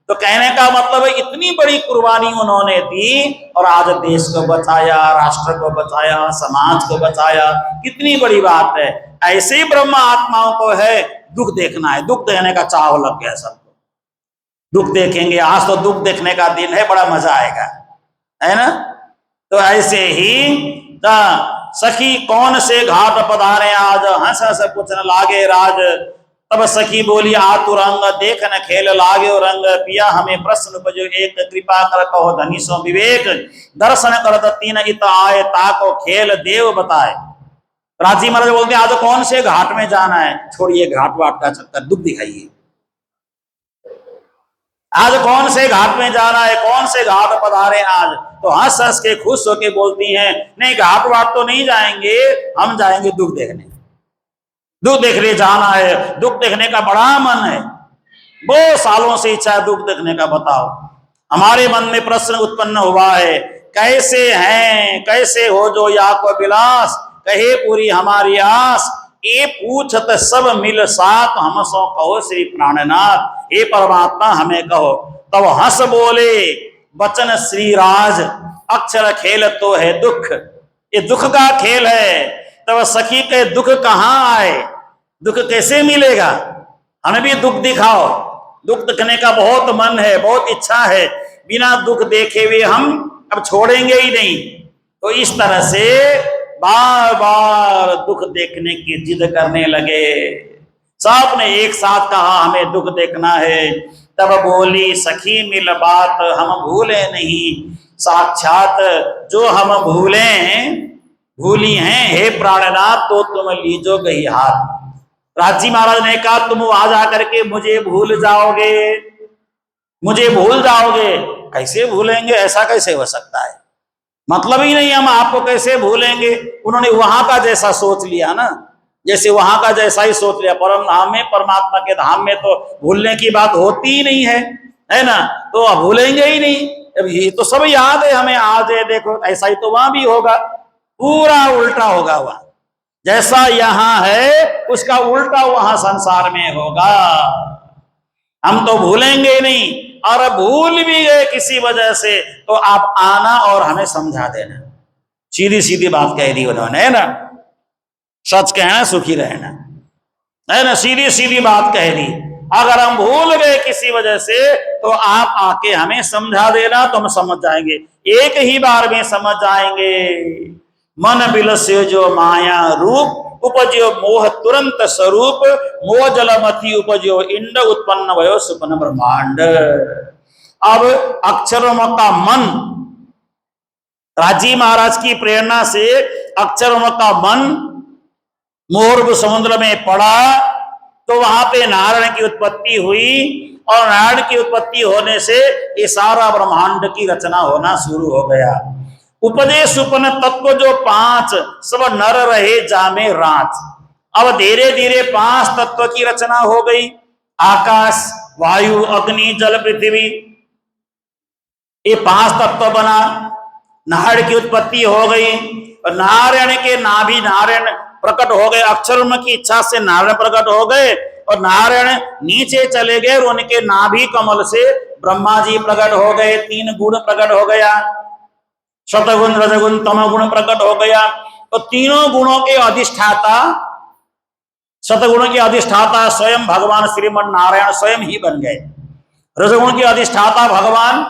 तो कहने का मतलब है इतनी बड़ी कुर्बानी उन्होंने दी और आज देश को बचाया, राष्ट्र को बचाया, समाज को बचाया, कितनी बड़ी बात है। ऐसे ही ब्रह्म आत्माओं को है दुख देखना है, दुख देखने का चाव लग गया सबको, दुख देखेंगे। आज तो दुख देखने का दिन है, बड़ा मजा आएगा, है ना। तो ऐसे ही सखी कौन से घाट पधारे आज, हंस हंस पूछन लागे राज, तब सखी बोली आतुरंग, देख न खेल लागे रंग, पिया हमें प्रश्न उपजो एक, कृपा कर कहो धनी सो विवेक, दर्शन कर तीन इत आए, ताको खेल देव बताए। राजी महाराज बोलते आज कौन से घाट में जाना है, छोड़िए घाट वाट का चक्कर, दुख दिखाइए। आज कौन से घाट में जाना है, कौन से घाट पधारे आज, तो हंस हंस के खुश होके बोलती हैं नहीं घाट वाट तो नहीं जाएंगे, हम जाएंगे दुख देखने, दुख देखने जाना है, दुख देखने का बड़ा मन है, बहुत सालों से इच्छा है दुख देखने का। बताओ, हमारे मन में प्रश्न उत्पन्न हुआ है, कैसे हैं कैसे हो जो या को विलास, कहे पूरी हमारी आस, ये पूछत सब मिल साथ, हम सो कहो श्री प्राणनाथ, हे परमात्मा हमें कहो। तब हंस बोले बचन श्री राज, अक्षर खेल तो है दुख, ये दुख का खेल है। तब सखी के दुख कहाँ आए, दुख कैसे मिलेगा, हमें भी दुख दिखाओ, दुख दिखने का बहुत मन है, बहुत इच्छा है, बिना दुख देखे हुए हम अब छोड़ेंगे ही नहीं। तो इस तरह से बार बार दुख देखने की जिद करने लगे। सबने एक साथ कहा हमें दुख देखना है। तब बोली सखी मिल बात, हम भूले नहीं साक्षात, जो हम भूली हैं हे प्राणनाथ, तो तुम लीजो गई हाथ। राजी महाराज ने कहा तुम वहां जाकर के मुझे भूल जाओगे, मुझे भूल जाओगे, कैसे भूलेंगे, ऐसा कैसे हो सकता है, मतलब ही नहीं, हम आपको कैसे भूलेंगे। उन्होंने वहां का जैसा सोच लिया ना, जैसे वहां का जैसा ही सोच लिया। परम धाम में, परमात्मा के धाम में तो भूलने की बात होती ही नहीं है ना, तो अब भूलेंगे ही नहीं। अब ये तो सब याद है हमें, आज है देखो, ऐसा ही तो वहां भी होगा, पूरा उल्टा होगा वहां, जैसा यहाँ है उसका उल्टा वहां संसार में होगा। हम तो भूलेंगे ही नहीं, और भूल भी गए किसी वजह से तो आप आना और हमें समझा देना। सीधी सीधी बात कह दी उन्होंने, है ना, सच कहना सुखी रहना, है ना, सीधी सीधी बात कह दी। अगर हम भूल गए किसी वजह से तो आप आके हमें समझा देना, तो हम समझ जाएंगे, एक ही बार में समझ जाएंगे। मन बिलस्यो जो माया रूप, उपजो मोह तुरंत स्वरूप, मोह जलमथी उपजो इंड, उत्पन्न भयो सुपन ब्रह्मांड। अब अक्षरों का मन, राजी महाराज की प्रेरणा से अक्षरों का मन मोहर्ब समुद्र में पड़ा, तो वहां पे नारायण की उत्पत्ति हुई, और नारायण की उत्पत्ति होने से ये सारा ब्रह्मांड की रचना होना शुरू हो गया। उपदे सुपन तत्व जो पांच, सब नर रहे जामे रात। अब धीरे धीरे पांच तत्व की रचना हो गई, आकाश वायु अग्नि जल पृथ्वी, ये पांच तत्व बना। नारायण की उत्पत्ति हो गई, और नारायण के नाभि नारायण प्रकट हो गए, अक्षर की इच्छा से नारायण प्रकट हो गए, और नारायण नीचे चले गए, और उनके नाभि कमल से ब्रह्मा जी प्रकट हो गए। तीन गुण प्रकट हो गया, सतगुण रजगुण तमगुण प्रकट हो गया। तो तीनों गुणों के अधिष्ठाता, सतगुण के अधिष्ठाता स्वयं भगवान श्रीमन नारायण स्वयं ही बन गए, रजगुण के अधिष्ठाता भगवान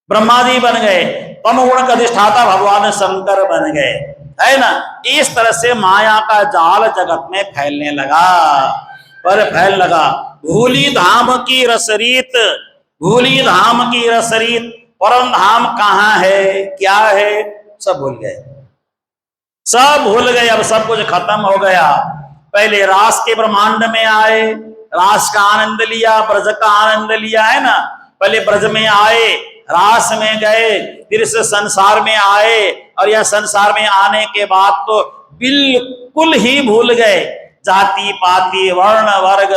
ब्रह्मा जी बन गए, तमगुण के अधिष्ठाता भगवान शंकर बन गए, है ना। इस तरह से माया का जाल जगत में फैलने लगा, पर फैल लगा। भूली धाम की रसरीत, भूली धाम की रसरीत, परम धाम कहाँ है, क्या है, सब भूल गए, सब भूल गए। अब सब कुछ खत्म हो गया। पहले रास के ब्रह्मांड में आए, रास का आनंद लिया, ब्रज का आनंद लिया, है ना। पहले ब्रज में आए, रास में गए, फिर से संसार में आए, और यह संसार में आने के बाद तो बिल्कुल ही भूल गए जाति पाति वर्ण वर्ग,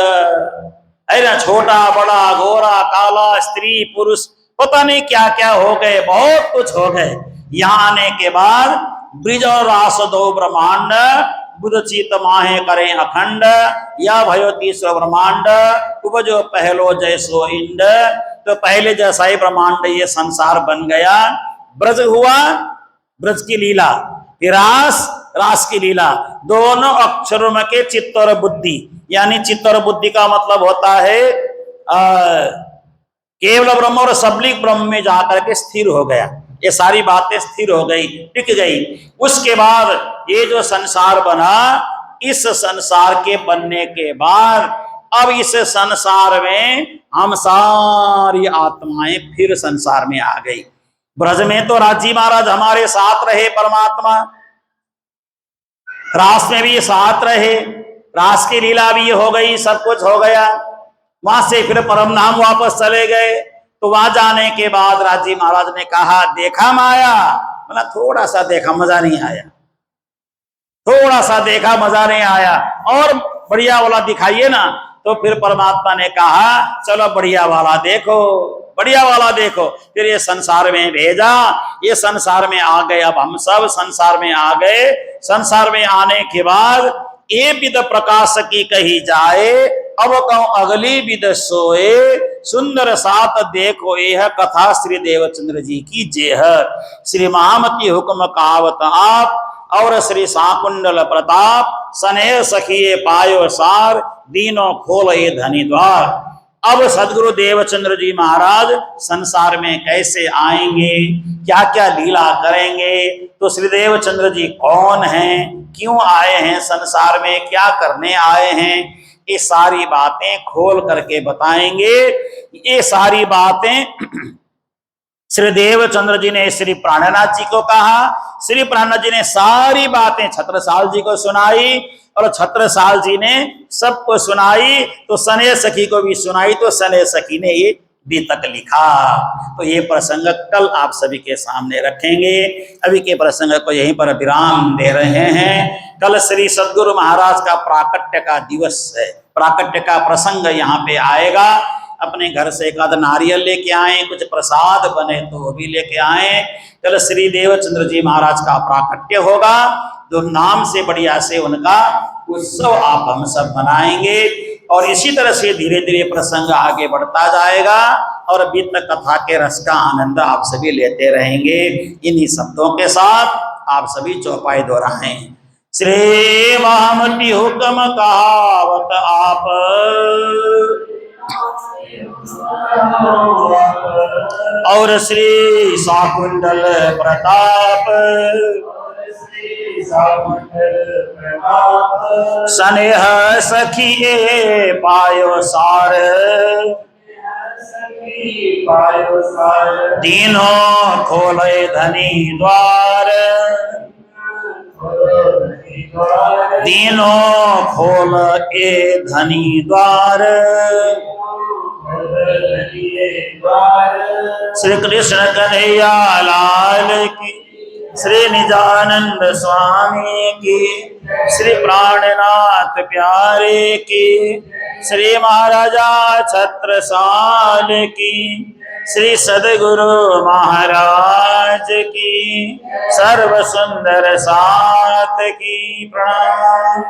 है ना, छोटा बड़ा गोरा काला स्त्री पुरुष, पता नहीं क्या क्या हो गए, बहुत कुछ हो गए। यहाँ आने के बाद ब्रिज और रास दो ब्रह्मांड, बुध चित माहे करें अखंड, या भयो तीसरो ब्रह्मांड, उपजो पहलो जैसो इंड। तो पहले जैसा ही ब्रह्मांड ये संसार बन गया। ब्रज हुआ, ब्रज की लीला, रास, रास की लीला, दोनों अक्षरों में के चित्त और बुद्धि, यानी चित्त और बुद्धि का मतलब होता है केवल ब्रह्म और सबलिक ब्रह्म में जाकर के स्थिर हो गया। ये सारी बातें स्थिर हो गई, टिक गई। उसके बाद ये जो संसार बना, इस संसार के बनने के बाद अब इस संसार में हम सारी आत्माएं फिर संसार में आ गई। ब्रज में तो राजी महाराज हमारे साथ रहे, परमात्मा रास में भी साथ रहे, रास की लीला भी हो गई, सब कुछ हो गया। वहां से फिर परम धाम वापस चले गए। तो वहां जाने के बाद राजी महाराज ने कहा, देखा माया? बोला थोड़ा सा देखा, मजा नहीं आया। थोड़ा सा देखा, मजा नहीं आया, और बढ़िया वाला दिखाइए ना। तो फिर परमात्मा ने कहा, चलो बढ़िया वाला देखो, बढ़िया वाला देखो। फिर ये संसार में भेजा, ये संसार में आ गए। अब हम सब संसार में आ गए। संसार में आने के बाद ये विद प्रकाश की कही जाए, अब कहूं अगली विद सोए। सुंदर सात देखो यह कथा श्री देवचंद्र जी की जेह। श्री महामती हुक्म कावत आप, और श्री साकुंडल प्रताप सनेह सखिए पायो सार। दीनों खोल ये धनी द्वार। अब सदगुरु देवचंद्र जी महाराज संसार में कैसे आएंगे, क्या क्या लीला करेंगे, तो श्री देवचंद्र जी कौन हैं, क्यों आए हैं संसार में, क्या करने आए हैं, ये सारी बातें खोल करके बताएंगे। ये सारी बातें श्री देवचंद्र जी ने श्री प्राणनाथ जी को कहा। श्री प्राणनाथ जी ने सारी बातें छत्रसाल जी को सुनाई, और छत्रसाल जी ने सबको सुनाई, तो सने सखी को भी सुनाई। तो सने सखी ने ये बीतक लिखा। तो ये प्रसंग कल आप सभी के सामने रखेंगे। अभी के प्रसंग को यहीं पर विराम दे रहे हैं। कल श्री सद्गुरु महाराज का प्राकट्य का दिवस है। प्राकट्य का प्रसंग यहाँ पे आएगा। अपने घर से एक आध नारियल लेके आए, कुछ प्रसाद बने तो वो भी लेके आए। कल श्री देवचंद्र जी महाराज का प्राकट्य होगा। धूमधाम से बढ़िया से उनका उत्सव आप हम सब मनाएंगे, और इसी तरह से धीरे धीरे प्रसंग आगे बढ़ता जाएगा, और बीतक कथा के रस का आनंद आप सभी लेते रहेंगे। इन्हीं शब्दों के साथ आप सभी चौपाई दोहराएं। श्री महामती हुक्म कहावत आप, और श्री साकुंडल प्रताप स्नेह सखिए पायो सार। दीनों खोले धनी द्वार। दीनों खोल ए धनी द्वार। श्री कृष्ण कन्हैया लाल की, श्री निजानंद स्वामी की, श्री प्राणनाथ प्यारे की, श्री महाराजा छत्रसाल की, श्री सदगुरु महाराज की, सर्व सुंदर सात की। प्रणाम।